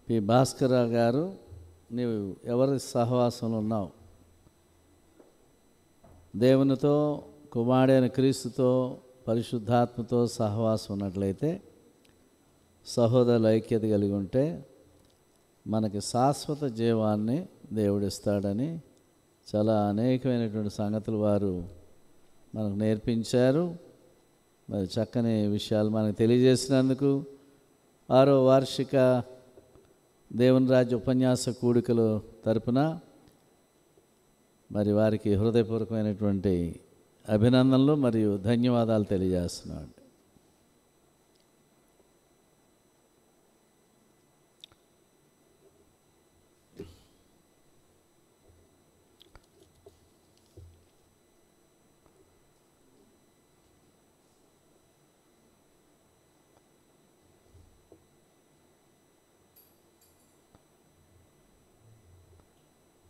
P Bhaskara Rao గారు, నీవు ఎవరి సహవాసంలో ఉన్నావు? దేవునితో, కుమారుడైన క్రీస్తుతో, పరిశుద్ధాత్మతో సహవాసం ఉన్నట్లయితే, సహోదరుల ఐక్యత కలిగి ఉంటే మనకి శాశ్వత జీవాన్ని దేవుడిస్తాడని చాలా అనేకమైనటువంటి సంగతులు వారు మనకు నేర్పించారు. మరి చక్కని విషయాలు మనకు తెలియజేసినందుకు 6వ వార్షిక దేవుని రాజ్య ఉపన్యాస కూడికల తరపున మరి వారికి హృదయపూర్వకమైనటువంటి అభినందనలు మరియు ధన్యవాదాలు తెలియజేస్తున్నాను.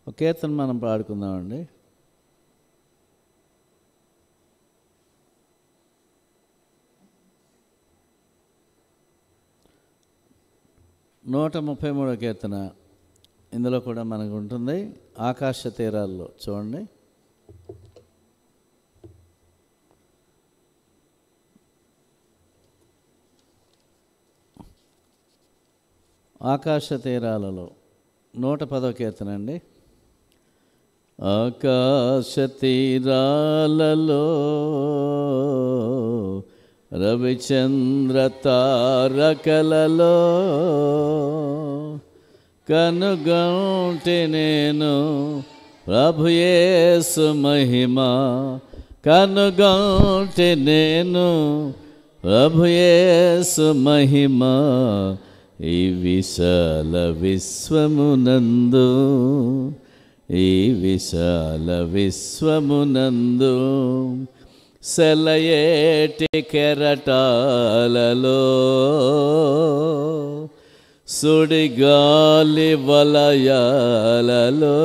ఒక కీర్తన మనం పాడుకుందామండి. నూట 33వ కీర్తన, ఇందులో కూడా మనకు ఉంటుంది. ఆకాశ తీరాల్లో చూడండి. ఆకాశ తీరాలలో 110వ కీర్తన అండి. ఆకాశ తీరాలలో రవిచంద్ర తారకలలో కనుగొంటి నేను ప్రభు యేసు మహిమ, కనుగొంటి నేను ప్రభు యేసు మహిమ. ఈ విశాల విశ్వమునందు, ఈ విశాల విశ్వమునందు సెలయేటి కెరటాలలో సుడిగాలి వలయాలలో,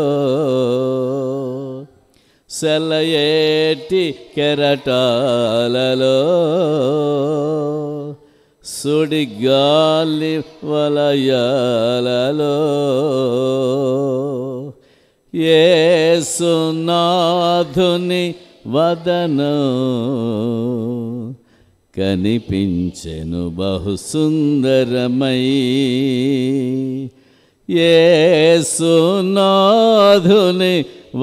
సెలయేటి కెరటాలలో సుడిగాలి వలయాలలో యేసునాథుని వదనం కనిపించెను బహు సుందరమై. యేసునాథుని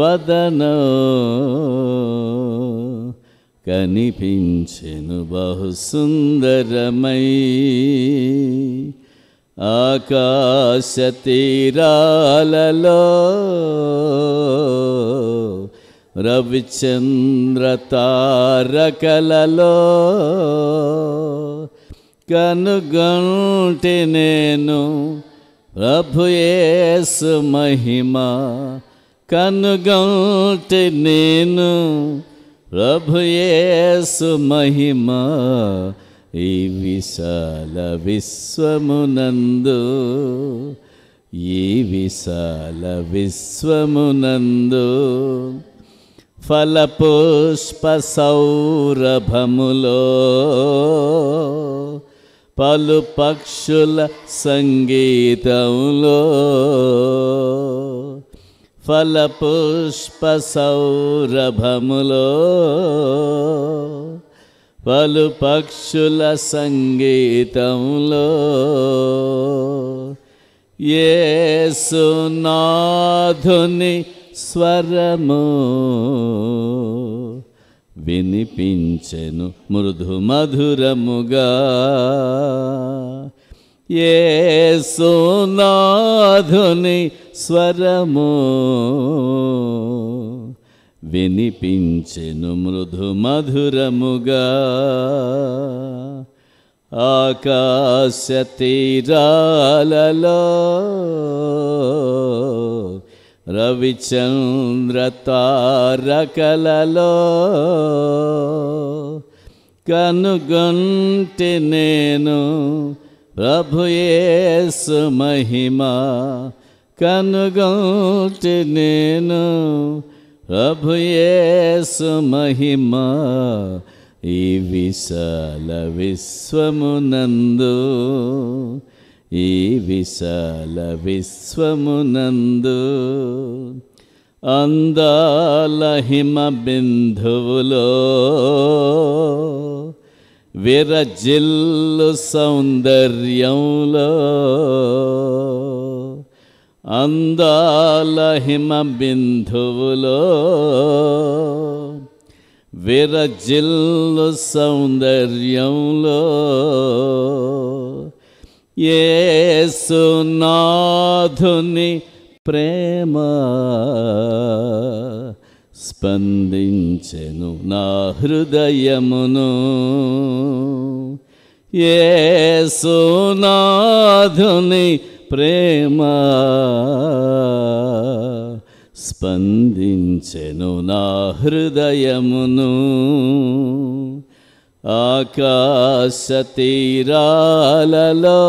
వదనం కనిపించెను బహు సుందరమై. ఆకాశ తీరాలలో రవిచంద్ర తారకలలో కనుగొంటి నేను ప్రభు యేసు మహిమ, కనుగొంటి నేను ప్రభు యేసు మహిమ. ఈ విశాల విశ్వమునందు, ఈ విశాల విశ్వమునందు ఫలపుష్ప సౌరభములో పలు పక్షుల సంగీతములో, ఫలపుష్ప సౌరభములో పలు పక్షుల సంగీతములో యేసునాథుని స్వరము వినిపించెను మృదు మధురముగా. యేసునాథుని స్వరము వినిపించెను మృదు మధురముగా. ఆకాశ తీరాలలో రవిచంద్ర తారకలలో కనుగొంటి నేను ప్రభు యేసు మహిమ, కనుగొంటి నేను ప్రభు యేసు మహిమ. ఈ విశాల విశ్వమునందు, ఈ విశాల విశ్వమునందు అందాల హిమ బిందువులో విరజిల్లు సౌందర్యంలో అందాల హిమ బిందువులో విరజిల్లు సౌందర్యంలో యేసునాథుని ప్రేమ స్పందించెను నా హృదయమును. యేసునాథుని ప్రేమ స్పందించెను నా హృదయమును. ఆకాశ తీరాలలో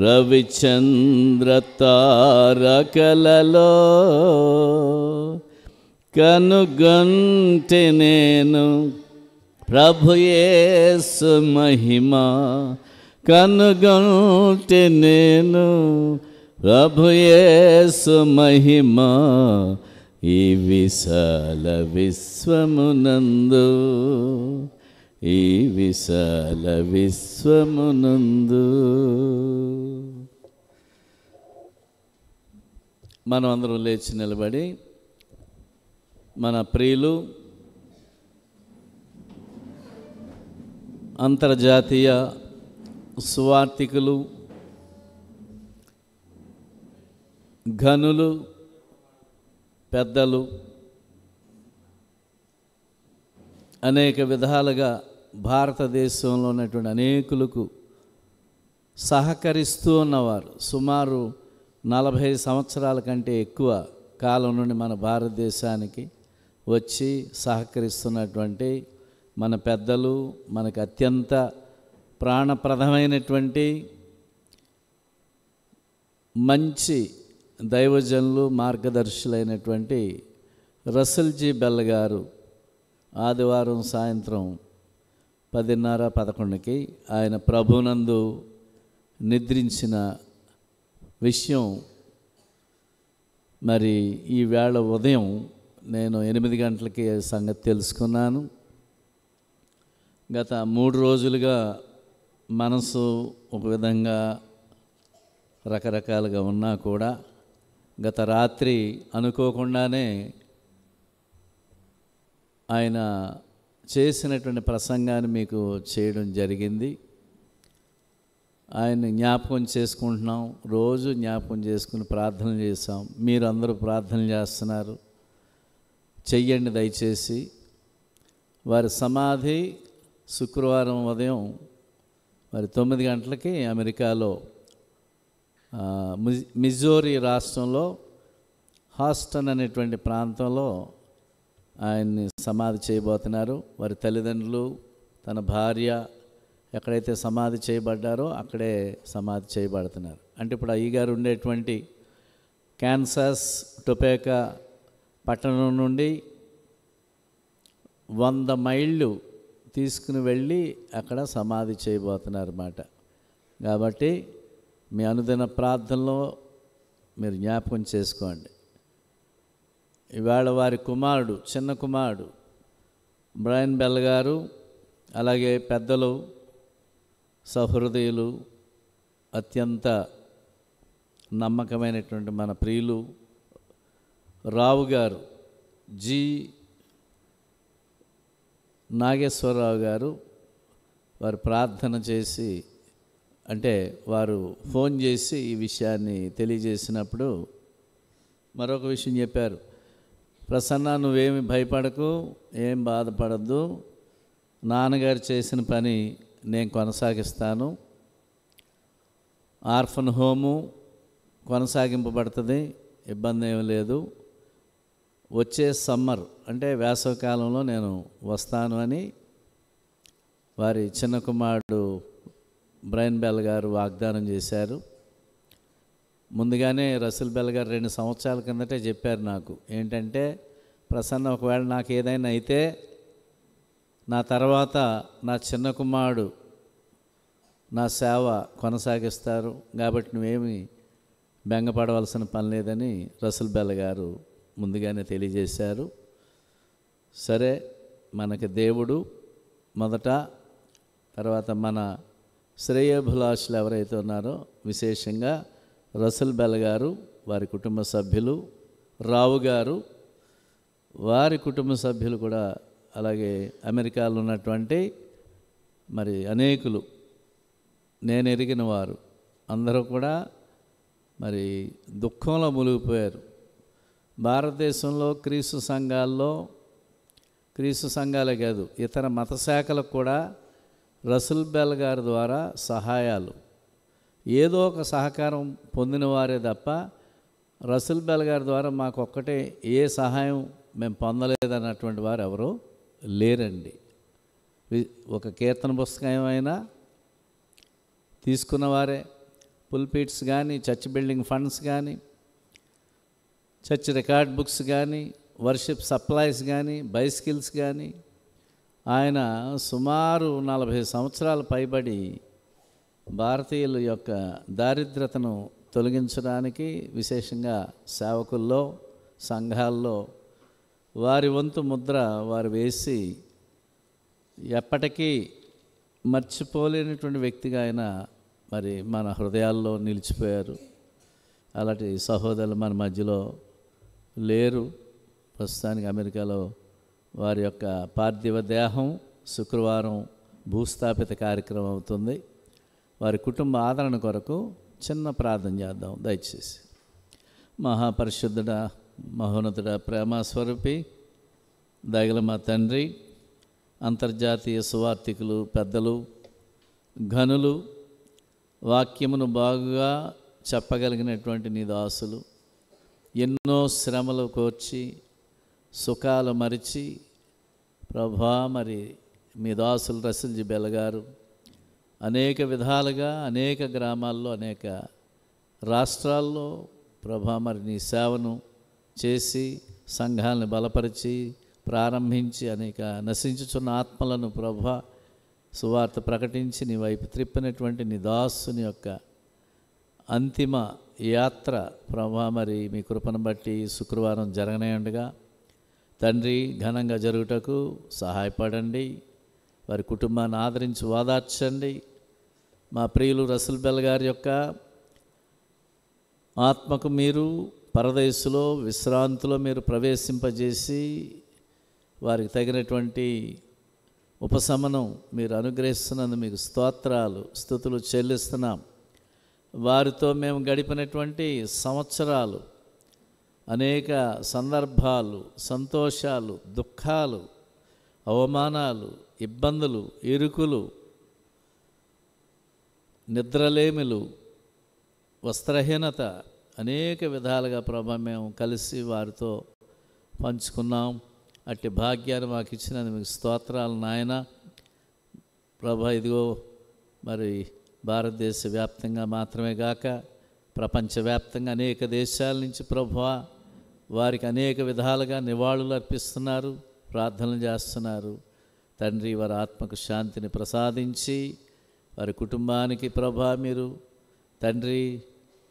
రవిచంద్ర తారకలలో కనుగొంటి నేను ప్రభు యేసు మహిమ. కనుగొంటి నేను ప్రభు యేసు మహిమ ఈ విశాల విశ్వమునందు. ఈ విశాల విశ్వమునందు. మనం అందరం లేచి నిలబడి మన ప్రియులు అంతర్జాతీయ సువార్తికులు, ఘనులు, పెద్దలు అనేక విధాలుగా భారతదేశంలో ఉన్నటువంటి అనేకులకు సహకరిస్తూ ఉన్నవారు, సుమారు 40 సంవత్సరాల కంటే ఎక్కువ కాలం నుండి మన భారతదేశానికి వచ్చి సహకరిస్తున్నటువంటి మన పెద్దలు, మనకు అత్యంత ప్రాణప్రదమైనటువంటి మంచి దైవజనులు, మార్గదర్శులైనటువంటి రసల్ జీ బెల్ గారు ఆదివారం సాయంత్రం 10:30-11కి ఆయన ప్రభునందు నిద్రించిన విషయం మరి ఈవేళ ఉదయం నేను 8 గంటలకి సంగతి తెలుసుకున్నాను. గత 3 రోజులుగా మనసు ఒక విధంగా రకరకాలుగా ఉన్నా కూడా గత రాత్రి అనుకోకుండానే ఆయన చేసినటువంటి ప్రసంగాన్ని మీకు చేయడం జరిగింది. ఆయన జ్ఞాపకం చేసుకుంటున్నాం, రోజు జ్ఞాపకం చేసుకుని ప్రార్థన చేసాం. మీరు అందరూ ప్రార్థన చేస్తున్నారు, చెయ్యండి దయచేసి. వారి సమాధి శుక్రవారం ఉదయం మరి 9 గంటలకి అమెరికాలో మిజోరీ రాష్ట్రంలో హాస్టన్ అనేటువంటి ప్రాంతంలో ఆయన్ని సమాధి చేయబోతున్నారు. వారి తల్లిదండ్రులు, తన భార్య ఎక్కడైతే సమాధి చేయబడ్డారో అక్కడే సమాధి చేయబడుతున్నారు. అంటే ఇప్పుడు అయ్యగారు ఉండేటువంటి కాన్సాస్ టొపాకో పట్టణం నుండి 100 మైళ్ళు తీసుకుని వెళ్ళి అక్కడ సమాధి చేయబోతున్నారు అన్నమాట. కాబట్టి మీ అనుదిన ప్రార్థనలో మీరు జ్ఞాపకం చేసుకోండి. ఇవాళ వారి కుమారుడు, చిన్న కుమారుడు బ్రయన్ బెల్ గారు, అలాగే పెద్దలు, సహృదయులు, అత్యంత నమ్మకమైనటువంటి మన ప్రియులు రావు గారు, జి నాగేశ్వరరావు గారు వారు ప్రార్థన చేసి, అంటే వారు ఫోన్ చేసి ఈ విషయాన్ని తెలియజేసినప్పుడు మరొక విషయం చెప్పారు. ప్రసన్న, నువ్వేమి భయపడకు, ఏం బాధపడద్దు, నాన్నగారు చేసిన పని నేను కొనసాగిస్తాను. ఆర్ఫన్ హోము కొనసాగింపబడుతుంది, ఇబ్బంది ఏమీ లేదు. వచ్చే సమ్మర్ అంటే వేసవికాలంలో నేను వస్తాను అని వారి చిన్న కుమారుడు బ్రయన్ బెల్ గారు వాగ్దానం చేశారు. ముందుగానే రసల్ బెల్ గారు 2 సంవత్సరాల కిందటే చెప్పారు నాకు. ఏంటంటే, ప్రసన్న, ఒకవేళ నాకు ఏదైనా అయితే నా తర్వాత నా చిన్న కుమారుడు నా సేవ కొనసాగిస్తారు, కాబట్టి నువ్వేమి బెంగపడవలసిన పని లేదని రసూల్ బెల్ గారు ముందుగానే తెలియజేశారు. సరే, మనకి దేవుడు మొదట, తర్వాత మన శ్రేయోభిలాషులు ఎవరైతే ఉన్నారో విశేషంగా రసూల్ బెల్ గారు, వారి కుటుంబ సభ్యులు, రావు గారు, వారి కుటుంబ సభ్యులు కూడా, అలాగే అమెరికాలో ఉన్నటువంటి మరి అనేకులు నేను ఎరిగిన వారు అందరూ కూడా మరి దుఃఖంలో మునిగిపోయారు. భారతదేశంలో క్రీస్తు సంఘాలే కాదు, ఇతర మత శాఖలకు కూడా రసూల్ బెల్ గారి ద్వారా సహాయాలు, ఏదో ఒక సహకారం పొందిన వారే తప్ప రసూల్ బెల్ గారి ద్వారా మాకు ఒక్కటే ఏ సహాయం మేము పొందలేదన్నటువంటి వారు ఎవరో లేరండి. ఒక కీర్తన పుస్తకం ఏమైనా తీసుకున్నవారే, పుల్పిట్స్ కానీ, చర్చ్ బిల్డింగ్ ఫండ్స్ కానీ, చర్చ్ రికార్డ్ బుక్స్ కానీ, వర్షిప్ సప్లైస్ కానీ, బైసికిల్స్ కానీ, ఆయన సుమారు 40 సంవత్సరాల పైబడి భారతీయుల యొక్క దారిద్రతను తొలగించడానికి విశేషంగా సేవకుల్లో, సంఘాల్లో వారి వంతు ముద్ర వారు వేసి ఎప్పటికీ మర్చిపోలేనటువంటి వ్యక్తిగా ఆయన మరి మన హృదయాల్లో నిలిచిపోయారు. అలాంటి సహోదరులు మన మధ్యలో లేరు. ప్రస్తుతానికి అమెరికాలో వారి యొక్క పార్థివ దేహం శుక్రవారం భూస్థాపిత కార్యక్రమం అవుతుంది. వారి కుటుంబ ఆదరణ కొరకు చిన్న ప్రార్థన చేద్దాం దయచేసి. మహాపరిశుద్ధుడ, మహోన్నతుడ, ప్రేమస్వరూపి, దయగల మా తండ్రి, అంతర్జాతీయ సువార్థికులు, పెద్దలు, ఘనులు, వాక్యమును బాగుగా చెప్పగలిగినటువంటి నీ దాసులు, ఎన్నో శ్రమలు కోర్చి సుఖాలు మరిచి ప్రభా మరి మీ దాసులు రసూల్ బెల్ గారు అనేక విధాలుగా అనేక గ్రామాల్లో అనేక రాష్ట్రాల్లో ప్రభా మరి నీ సేవను చేసి సంఘాలను బలపరిచి ప్రారంభించి అనేక నశించుచున్న ఆత్మలను ప్రభా సువార్త ప్రకటించి నీ వైపు త్రిప్పినటువంటి నీ దాసుని యొక్క అంతిమ యాత్ర ప్రభా మరి మీ కృపను బట్టి శుక్రవారం జరగనేయుండగా తండ్రి ఘనంగా జరుగుటకు సహాయపడండి. వారి కుటుంబాన్ని ఆదరించి ఓదార్చండి. మా ప్రియులు రసూల్ బెల్ గారి యొక్క ఆత్మకు మీరు పరదేశులో విశ్రాంతిలో మీరు ప్రవేశింపజేసి వారికి తగినటువంటి ఉపశమనం మీరు అనుగ్రహిస్తున్నందుకు మీకు స్తోత్రాలు స్తుతులు చెల్లిస్తున్నాం. వారితో మేము గడిపినటువంటి సంవత్సరాలు, అనేక సందర్భాలు, సంతోషాలు, దుఃఖాలు, అవమానాలు, ఇబ్బందులు, ఇరుకులు, నిద్రలేమిలు, వస్త్రహీనత, అనేక విధాలుగా ప్రభా మేము కలిసి వారితో పంచుకున్నాం. అట్టి భాగ్యాన్ని మాకు ఇచ్చినందుకు మీకు స్తోత్రాలు నాయన. ప్రభా ఇదిగో మరి భారతదేశ వ్యాప్తంగా మాత్రమే గాక ప్రపంచవ్యాప్తంగా అనేక దేశాల నుంచి ప్రభువా వారికి అనేక విధాలుగా నివాళులు అర్పిస్తున్నారు, ప్రార్థనలు చేస్తున్నారు. తండ్రి వారి ఆత్మకు శాంతిని ప్రసాదించి వారి కుటుంబానికి ప్రభా మీరు తండ్రి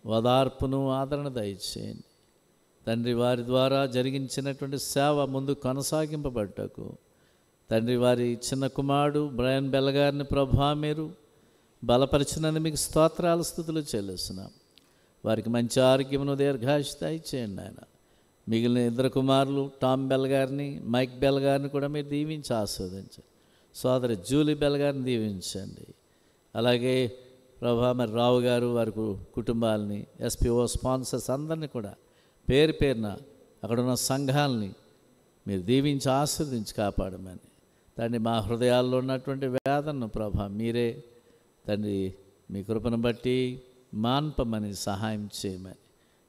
ఓదార్పును ఆదరణ దయచేయండి. తండ్రి వారి ద్వారా జరిగించినటువంటి సేవ ముందు కొనసాగింపబడ్డకు తండ్రి వారి చిన్న కుమారుడు బ్రయన్ బెల్ గారిని ప్రభా మీరు బలపరిచినందుకు మీకు స్తోత్రాలు స్తుతులు చెల్లిస్తున్నాం. వారికి మంచి ఆరోగ్యమును దీర్ఘాయుష్యత ఇచ్చేయండి ఆయన. మిగిలిన ఇద్దరు కుమారులు టామ్ బెల్ గారిని, మైక్ బెల్ గారిని కూడా మీరు దీవించి ఆస్వాదించండి. సోదరి జూలీ బెల్ గారిని దీవించండి. అలాగే ప్రభా మరి రావు గారు వారి కుటుంబాలని, ఎస్పీఓ స్పాన్సర్స్ అందరినీ కూడా పేరు పేరున అక్కడున్న సంఘాలని మీరు దీవించి ఆశీర్వదించి కాపాడమని తండ్రి మా హృదయాల్లో ఉన్నటువంటి వేదనను ప్రభా మీరే తండ్రి మీ కృపను బట్టి మాన్పమని సహాయం చేయమని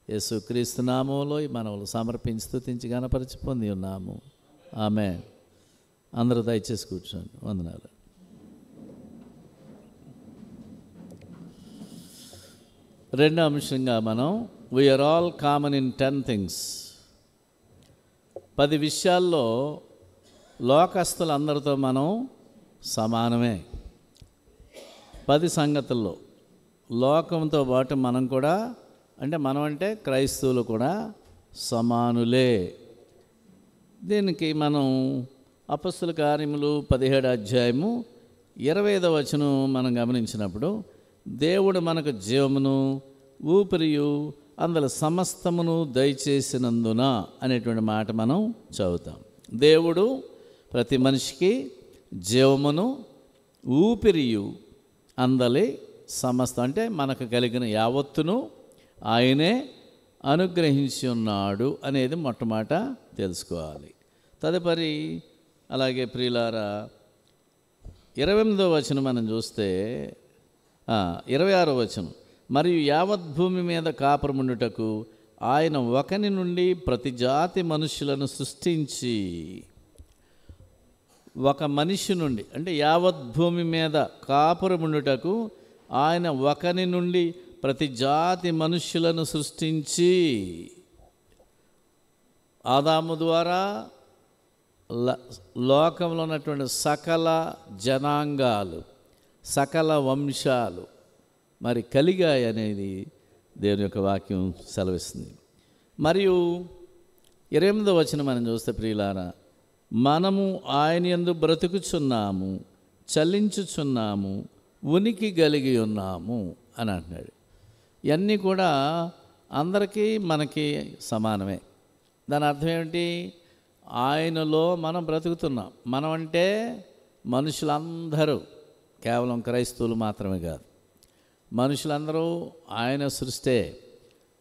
యేసుక్రీస్తు నామములో ఈ మనవులు సమర్పించి స్తుతించి గణపరిచి పొంది ఉన్నాము. ఆమేన్. అందరూ దయచేసి కూర్చోండి. వందనాలు. రెండో అంశంగా మనం we are all common in 10 things. 10 విషయాల్లో లోకస్తులందరితో మనం సమానమే. 10 సంగతుల్లో లోకంతో పాటు మనం కూడా, మనం అంటే క్రైస్తవులు కూడా సమానులే. దీనికి మనం అపొస్తలుల కార్యములు 17వ అధ్యాయము 25వ వచనం మనం గమనించినప్పుడు, దేవుడు మనకు జీవమును ఊపిరియు అందులో సమస్తమును దయచేసినందున అనేటువంటి మాట మనం చదువుతాం. దేవుడు ప్రతి మనిషికి జీవమును ఊపిరియు అందలి సమస్తం, అంటే మనకు కలిగిన యావత్తును ఆయనే అనుగ్రహించి ఉన్నాడు అనేది మొట్టమొదట తెలుసుకోవాలి. తదుపరి అలాగే ప్రియులారా 28వ వచనం మనం చూస్తే 26వ వచనం, మరియు యావత్ భూమి మీద కాపురముండుటకు ఆయన ఒకని నుండి ప్రతి జాతి మనుషులను సృష్టించి, ఒక మనిషి నుండి అంటే యావత్ భూమి మీద కాపురముండుటకు ఆయన ఒకని నుండి ప్రతి జాతి మనుష్యులను సృష్టించి, ఆదాము ద్వారా లోకంలో ఉన్నటువంటి సకల జనాంగాలు, సకల వంశాలు మరి కలిగాయి అనేది దేవుని యొక్క వాక్యం సెలవిస్తుంది. మరియు 28వ వచనం మనం చూస్తే ప్రియులారా, మనము ఆయన యందు బ్రతుకుచున్నాము, చలించుచున్నాము, ఉనికి కలిగి ఉన్నాము అని అంటున్నాడు. ఇవన్నీ కూడా అందరికీ మనకి సమానమే. దాని అర్థం ఏమిటి? ఆయనలో మనం బ్రతుకుతున్నాం. మనం అంటే మనుషులందరూ, కేవలం క్రైస్తవులు మాత్రమే కాదు, మనుషులందరూ ఆయన సృష్టే,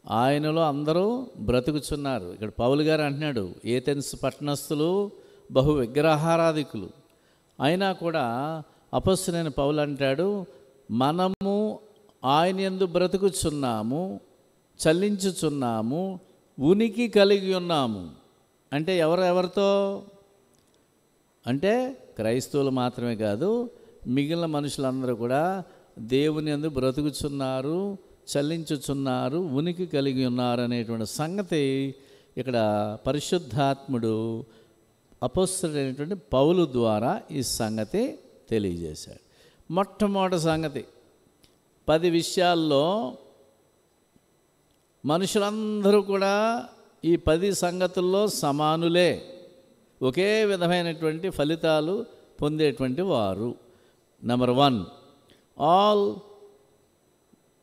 ఆయనలో అందరూ బ్రతుకుచున్నారు. ఇక్కడ పౌలు గారు అంటున్నాడు, ఏథెన్స్ పట్టణస్థులు బహు విగ్రహారాధికులు అయినా కూడా అపొస్తలుడైన పౌలు అంటాడు, మనము ఆయన యందు బ్రతుకుచున్నాము, చలించుచున్నాము, ఉనికి కలిగి ఉన్నాము. అంటే ఎవరితో అంటే క్రైస్తవులు మాత్రమే కాదు, మిగిలిన మనుషులందరూ కూడా దేవుని యందు బ్రతుకుచున్నారు, చలించుచున్నారు, ఉనికి కలిగి ఉన్నారు అనేటువంటి సంగతి ఇక్కడ పరిశుద్ధాత్ముడు అపొస్తలుడైనటువంటి పౌలు ద్వారా ఈ సంగతి తెలియజేశాడు. మొట్టమొదటి సంగతి, 10 విషయాల్లో మనుషులందరూ కూడా ఈ 10 సంగతుల్లో సమానులే, ఒకే విధమైనటువంటి ఫలితాలు పొందేటువంటి వారు. Number 1,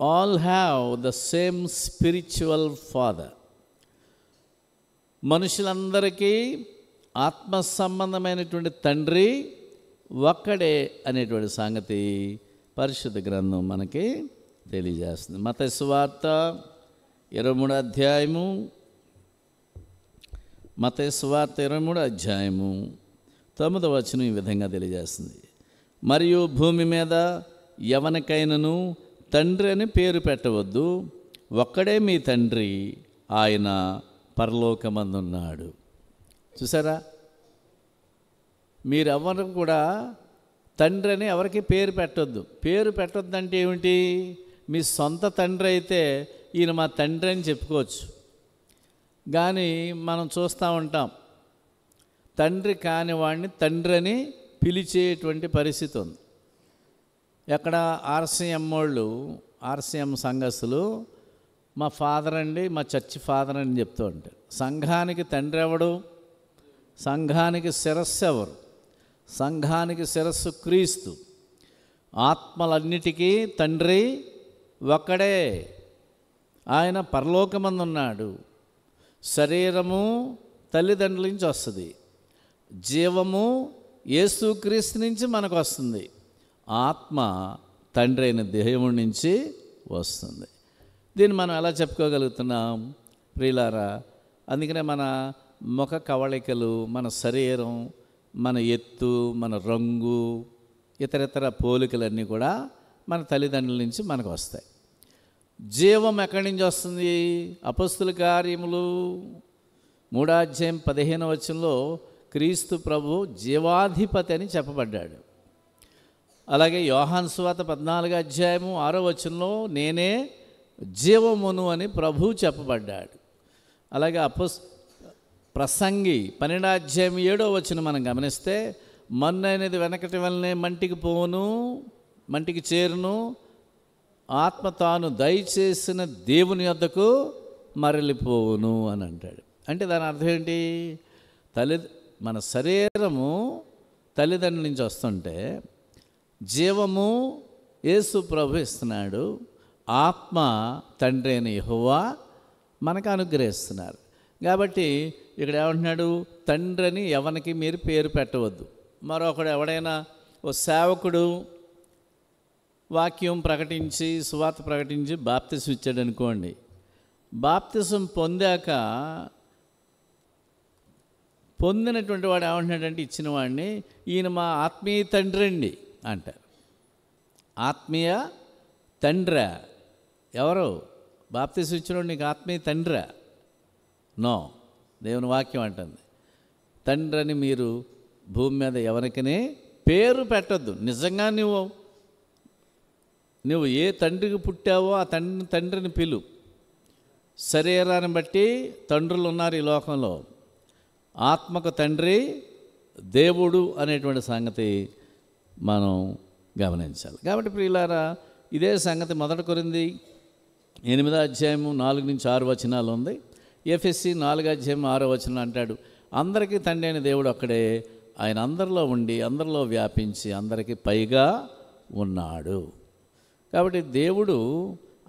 all have the same spiritual father. మనుషులందరికీ ఆత్మ సంబంధమైనటువంటి తండ్రి ఒక్కడే అనేటువంటి సంగతి పరిశుద్ధ గ్రంథం మనకి తెలియజేస్తుంది. మత్తయి సువార్త 23వ అధ్యాయము, మత్తయి సువార్త 23వ అధ్యాయము 9వ వచనం ఈ విధంగా తెలియజేస్తుంది, మరియు భూమి మీద ఎవనికైనను తండ్రి అని పేరు పెట్టవద్దు, ఒక్కడే మీ తండ్రి, ఆయన పరలోకమందున్నాడు. చూసారా, మీరెవరు కూడా తండ్రి అని ఎవరికి పేరు పెట్టొద్దు. పేరు పెట్టొద్దు అంటే ఏమిటి? మీ సొంత తండ్రి అయితే ఈయన మా తండ్రి అని చెప్పుకోవచ్చు. కానీ మనం చూస్తూ ఉంటాం, తండ్రి కాని వాడిని తండ్రి అని పిలిచేటువంటి పరిస్థితి ఉంది. ఎక్కడ ఆర్సీఎం వాళ్ళు, ఆర్సీఎం సంఘస్థులు మా ఫాదర్ అండి, మా చర్చి ఫాదర్ అని చెప్తూ ఉంటారు. సంఘానికి తండ్రి ఎవడు? సంఘానికి శిరస్సు ఎవరు? సంఘానికి శిరస్సు క్రీస్తు. ఆత్మలన్నిటికీ తండ్రి ఒక్కడే, ఆయన పరలోకమందున్నాడు. శరీరము తల్లిదండ్రుల నుంచి వస్తుంది, జీవము యేసుక్రీస్తు నుంచి మనకు వస్తుంది, ఆత్మ తండ్రి అయిన దేవుడి నుంచి వస్తుంది. దీన్ని మనం ఎలా చెప్పుకోగలుగుతున్నాం ప్రియులారా? అందుకనే మన ముఖ కవళికలు, మన శరీరం, మన ఎత్తు, మన రంగు, ఇతరితర పోలికలన్నీ కూడా మన తల్లిదండ్రుల నుంచి మనకు వస్తాయి. జీవం ఎక్కడి నుంచి వస్తుంది? అపొస్తలుల కార్యములు 3వ అధ్యాయం 15వ వచనంలో క్రీస్తు ప్రభు జీవాధిపతి అని చెప్పబడ్డాడు. అలాగే యోహాను సువార్త 14వ అధ్యాయము 6వ వచనంలో నేనే జీవమును అని ప్రభు చెప్పబడ్డాడు. అలాగే ప్రసంగి 12వ అధ్యాయం 7వ వచనం మనం గమనిస్తే, మన్ను అనేది వెనకటి వల్లనే మంటికి పోను, మంటికి చేరును, ఆత్మ తాను దయచేసిన దేవుని యొద్దకు మరలిపోవును అని అంటాడు. అంటే దాని అర్థం ఏంటి? మన శరీరము తల్లిదండ్రుల నుంచి వస్తుంటే జీవము యేసు ప్రభు ఇస్తున్నాడు, ఆత్మ తండ్రి అయిన యెహోవా మనకు అనుగ్రహిస్తున్నారు. కాబట్టి ఇక్కడ ఏమంటున్నాడు? తండ్రి అని ఎవరికి మీరు పేరు పెట్టవద్దు. మరొకడు ఎవడైనా ఓ సేవకుడు వాక్యం ప్రకటించి సువార్త ప్రకటించి బాప్తిసం ఇచ్చాడు అనుకోండి, బాప్తిసం పొందినటువంటి వాడు ఏమంటున్నాడంటే ఇచ్చిన వాడిని, ఈయన మా ఆత్మీయ తండ్రి అండి అంటారు. ఆత్మీయ తండ్రా? ఎవరు? బాప్తిసం ఇచ్చినోడు నీకు ఆత్మీయ తండ్రా? నో, దేవుని వాక్యం అంటుంది తండ్రి అని మీరు భూమి మీద ఎవరికనే పేరు పెట్టద్దు. నిజంగా నువ్వు ఏ తండ్రికి పుట్టావో ఆ తండ్రిని పిలు. శరీరాన్ని బట్టి తండ్రులు ఉన్నారు ఈ లోకంలో, ఆత్మకు తండ్రి దేవుడు అనేటువంటి సంగతి మనం గమనించాలి. కాబట్టి ప్రియులారా, ఇదే సంగతి 1 కొరింథీ 8వ అధ్యాయము 4-6 వచనాలు ఉంది. ఎఫెసీ 4వ అధ్యాయం 6వ వచనం అంటాడు, అందరికీ తండ్రి అయిన దేవుడు ఒక్కడే, ఆయన అందరిలో ఉండి అందరిలో వ్యాపించి అందరికీ పైగా ఉన్నాడు. కాబట్టి దేవుడు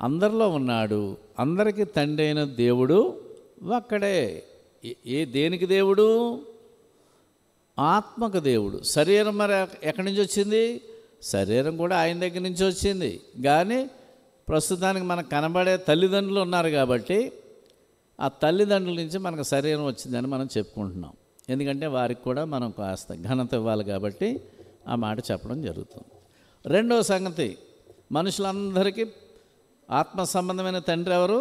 అందరిలో ఉన్నాడు, అందరికీ తండ్రి అయిన దేవుడు ఒక్కడే. దేనికి దేవుడు? ఆత్మకు దేవుడు. శరీరం మరి ఎక్కడి నుంచి వచ్చింది? శరీరం కూడా ఆయన దగ్గర నుంచి వచ్చింది. కానీ ప్రస్తుతానికి మనకు కనబడే తల్లిదండ్రులు ఉన్నారు కాబట్టి ఆ తల్లిదండ్రుల నుంచి మనకు శరీరం వచ్చిందని మనం చెప్పుకుంటున్నాం. ఎందుకంటే వారికి కూడా మనం కాస్త ఘనత ఇవ్వాలి కాబట్టి ఆ మాట చెప్పడం జరుగుతుంది. రెండవ సంగతి, మనుషులందరికీ ఆత్మ సంబంధమైన తండ్రి ఎవరు?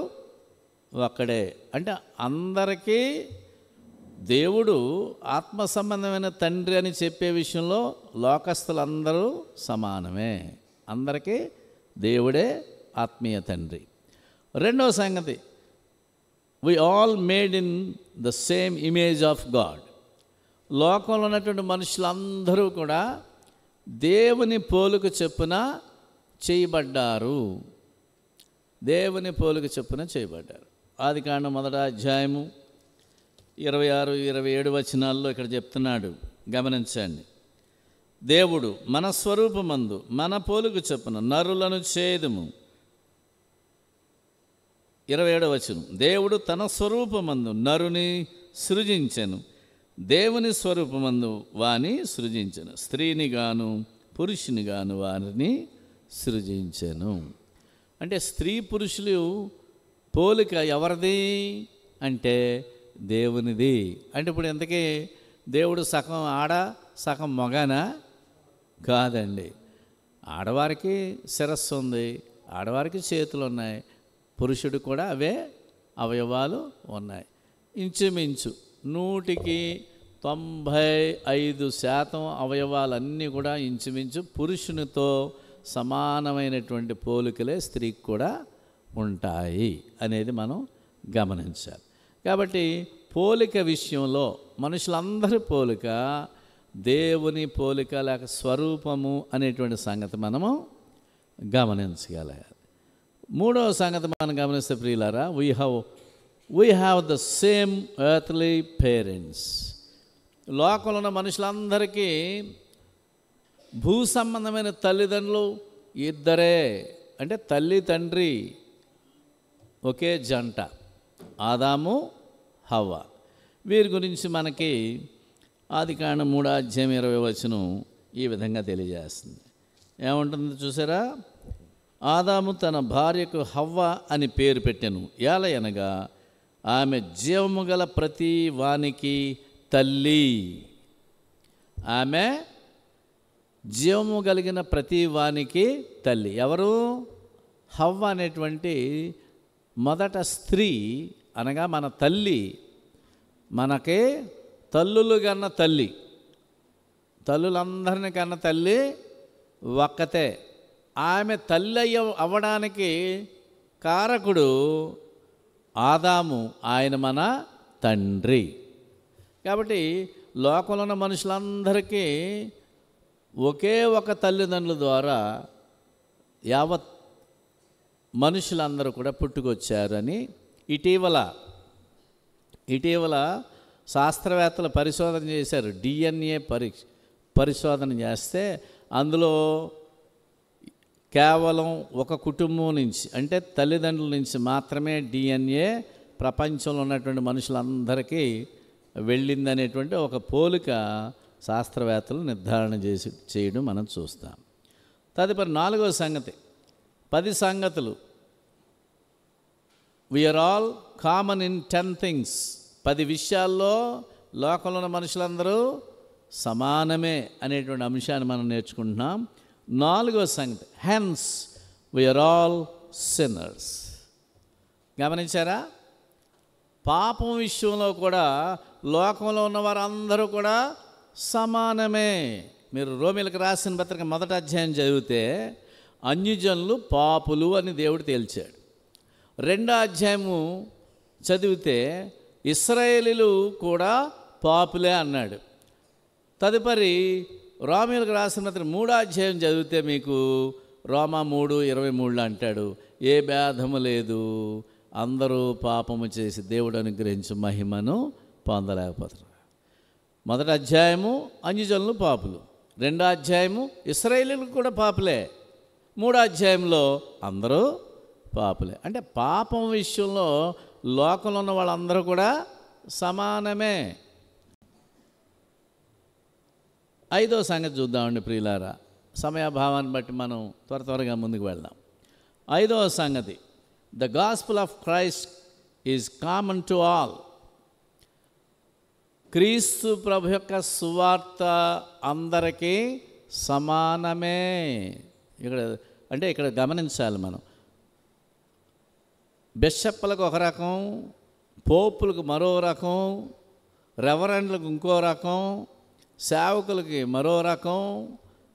ఒక్కడే. అంటే అందరికీ దేవుడు ఆత్మ సంబంధమైన తండ్రి అని చెప్పే విషయంలో లోకస్తులందరూ సమానమే. అందరికీ దేవుడే ఆత్మీయ తండ్రి. రెండవ సంగతి, we all made in the same image of God. లోకంలో ఉన్నటువంటి మనుషులందరూ కూడా దేవుని పోలుకు చొప్పున చేయబడ్డారు. దేవుని పోలుకు చొప్పున చేయబడ్డారు. ఆదికాండం 1వ అధ్యాయము 26-27 వచనాల్లో ఇక్కడ చెప్తున్నాడు, గమనించండి. దేవుడు మన స్వరూపమందు మన పోలుకు చొప్పున నరులను చేదుము. 27వ వచనం, దేవుడు తన స్వరూపమందు నరుని సృజించెను, దేవుని స్వరూపమందు వాని సృజించెను, స్త్రీని గాను పురుషుని గాను వారిని సృజించెను. అంటే స్త్రీ పురుషులు పోలిక ఎవరిది అంటే దేవునిది. అంటే ఇప్పుడు ఇంతకీ దేవుడు సగం ఆడ సగం మగనా? కాదండి. ఆడవారికి శిరస్సు ఉంది, ఆడవారికి చేతులు ఉన్నాయి, పురుషుడు కూడా అవే అవయవాలు ఉన్నాయి. ఇంచుమించు 195% అవయవాలన్నీ కూడా ఇంచుమించు పురుషునితో సమానమైనటువంటి పోలికలే స్త్రీకి కూడా ఉంటాయి అనేది మనం గమనించాలి. కాబట్టి పోలిక విషయంలో మనుషులందరి పోలిక దేవుని పోలిక లేక స్వరూపము అనేటువంటి సంగతి మనము గమనించగలగాలి. మూడవ సంగతి మనం గమనిస్తే ప్రియులారా, we have the same earthly parents. లోకంలో ఉన్న మనుషులందరికీ భూ సంబంధమైన తల్లిదండ్రులు ఇద్దరే. అంటే తల్లి తండ్రి ఒకే జంట, ఆదాము హవ్వ. వీరి గురించి మనకి ఆదికాండం 3వ అధ్యాయం 20వ వచనం ఈ విధంగా తెలియజేస్తుంది. ఏముంటుందో చూసారా? ఆదాము తన భార్యకు హవ్వ అని పేరు పెట్టెను, ఏలయనగా ఆమె జీవము గల ప్రతి వానికి తల్లి. ఆమె జీవము కలిగిన ప్రతి వానికి తల్లి. ఎవరు? హవ్వ అనేటువంటి మొదట స్త్రీ, అనగా మన తల్లి. మనకి తల్లులు కన్న తల్లి, తల్లులందరినీ కన్న తల్లి ఒక్కతే. ఆమె తల్లి అవ్వడానికి కారకుడు ఆదాము, ఆయన మన తండ్రి. కాబట్టి లోకంలో ఉన్న మనుషులందరికీ ఒకే ఒక తల్లిదండ్రుల ద్వారా యావత్ మనుషులందరూ కూడా పుట్టుకొచ్చారని ఇటీవల శాస్త్రవేత్తలు పరిశోధన చేశారు. DNA పరిశోధన చేస్తే అందులో కేవలం ఒక కుటుంబం నుంచి, అంటే తల్లిదండ్రుల నుంచి మాత్రమే DNA ప్రపంచంలో ఉన్నటువంటి మనుషులందరికీ వెళ్ళిందనేటువంటి ఒక పోలిక శాస్త్రవేత్తలు నిర్ధారణ చేయడం మనం చూస్తాం. తదుపరి 4వ సంగతి, 10 సంగతులు. We are all common in 10 things. 10 విషయాల్లో లోకంలో ఉన్న మనుషులందరూ సమానమే అనేటువంటి అంశాన్ని మనం నేర్చుకుంటున్నాం. 4వ సంగతి, హెన్స్ వీఆర్ ఆల్ సిన్నర్స్. గమనించారా? పాపం విషయంలో కూడా లోకంలో ఉన్న వారందరూ కూడా సమానమే. మీరు రోమీలకు రాసిన పత్రిక 1వ అధ్యాయం చదివితే అన్యజనులు పాపులు అని దేవుడు తేల్చాడు. 2వ అధ్యాయము చదివితే ఇశ్రాయేలీలు కూడా పాపులే అన్నాడు. తదుపరి రోమీలకు రాసిన పత్రిక 3వ అధ్యాయం చదివితే మీకు రోమా 3:23 అంటాడు, ఏ భేదము లేదు, అందరూ పాపము చేసి దేవుడు అనుగ్రహించు మహిమను పొందలేకపోతారు. 1వ అధ్యాయము అన్యజనులు పాపులు, 2వ అధ్యాయము ఇశ్రాయేలీలు కూడా పాపులే, 3వ అధ్యాయంలో అందరూ పాపులే. అంటే పాపం విషయంలో లోకంలో ఉన్న వాళ్ళందరూ కూడా సమానమే. 5వ సంగతి చూద్దామండి ప్రియులారా, సమయాభావాన్ని బట్టి మనం త్వరగా ముందుకు వెళ్దాం. 5వ సంగతి, the gospel of Christ is common to all. క్రీస్తు ప్రభు యొక్క సువార్త అందరికీ సమానమే. ఇక్కడ గమనించాలి మనం, బిషప్లకు ఒక రకం, పోపులకు మరో రకం, రెవరెండ్లకు ఇంకో రకం, సేవకులకి మరో రకం,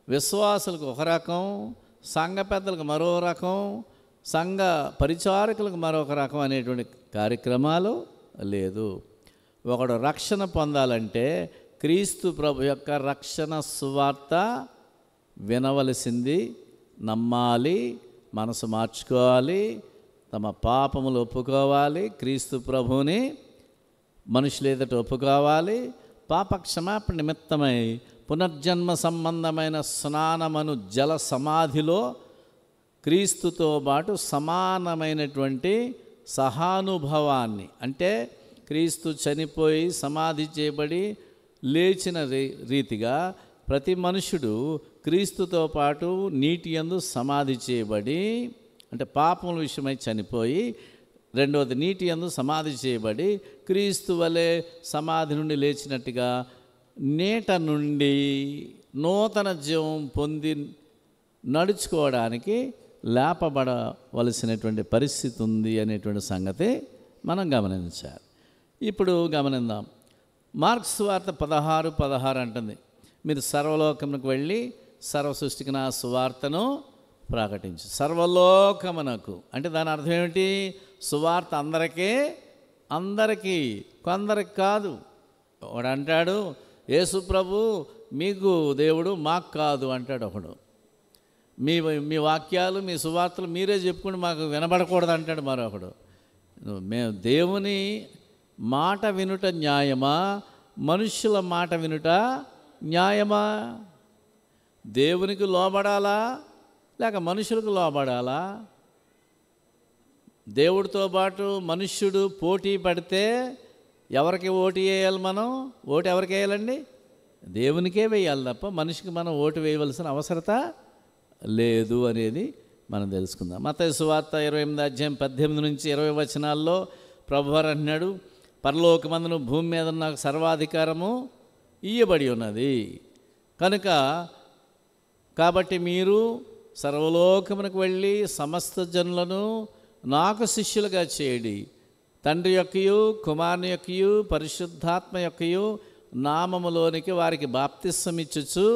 విశ్వాసులకు ఒక రకం, సంఘ పెద్దలకు మరో రకం, సంఘ పరిచారకులకు మరొక రకం అనేటువంటి కార్యక్రమాలు లేదు. ఒకడు రక్షణ పొందాలంటే క్రీస్తు ప్రభు యొక్క రక్షణ సువార్త వినవలసింది, నమ్మాలి, మనసు మార్చుకోవాలి, తమ పాపములు ఒప్పుకోవాలి, క్రీస్తు ప్రభువుని మనుషులు ఎదుట ఒప్పుకోవాలి, పాప క్షమాపణ నిమిత్తమై పునర్జన్మ సంబంధమైన స్నానమను జల సమాధిలో క్రీస్తుతో పాటు సమానమైనటువంటి సహానుభవాన్ని, అంటే క్రీస్తు చనిపోయి సమాధి చేయబడి లేచిన రీతిగా ప్రతి మనుషుడు క్రీస్తుతో పాటు నీటి యందు సమాధి చేయబడి, అంటే పాపముల విషయమై చనిపోయి, రెండవది నీటి యందు సమాధి చేయబడి క్రీస్తు వలె సమాధి నుండి లేచినట్టుగా నీట నుండి నూతన జీవం పొంది నడుచుకోవడానికి లేపబడవలసినటువంటి పరిస్థితి ఉంది అనేటువంటి సంగతి మనం గమనించాలి. ఇప్పుడు గమనిద్దాం. మార్క్స్ సువార్త 16:16 అంటుంది, మీరు సర్వలోకమునకు వెళ్ళి సర్వ సృష్టికి నా సువార్తను ప్రకటించు. సర్వలోకమునకు అంటే దాని అర్థం ఏమిటి? సువార్త అందరికీ, కొందరికి కాదు. ఒకడు అంటాడు, యేసు ప్రభు మీకు దేవుడు, మాకు కాదు అంటాడు ఒకడు. మీ వాక్యాలు, మీ సువార్తలు మీరే చెప్పుకుంటూ మాకు వినబడకూడదు అంటాడు మరొకడు. మేము దేవుని మాట వినుట న్యాయమా, మనుష్యుల మాట వినుట న్యాయమా? దేవునికి లోబడాలా లేక మనుషులకు లోబడాలా? దేవుడితో పాటు మనుష్యుడు పోటీ పడితే ఎవరికి ఓటు వేయాలి? మనం ఓటు ఎవరికి వేయాలండి? దేవునికే వేయాలి తప్ప మనిషికి మనం ఓటు వేయవలసిన అవసరత లేదు అనేది మనం తెలుసుకుందాం. మత్తయి సువార్త 28:18-20 ప్రభువారు అంటున్నాడు, పరలోకమందును భూమి మీద నాకు సర్వాధికారము ఇయ్యబడి ఉన్నది కనుక కాబట్టి మీరు సర్వలోకమునకు వెళ్ళి సమస్త జనులను నాకు శిష్యులుగా చేయడి, తండ్రి యొక్కయు కుమారుని యొక్కయు పరిశుద్ధాత్మ యొక్కయు నామములోనికి వారికి బాప్తిస్మమిచ్చుచు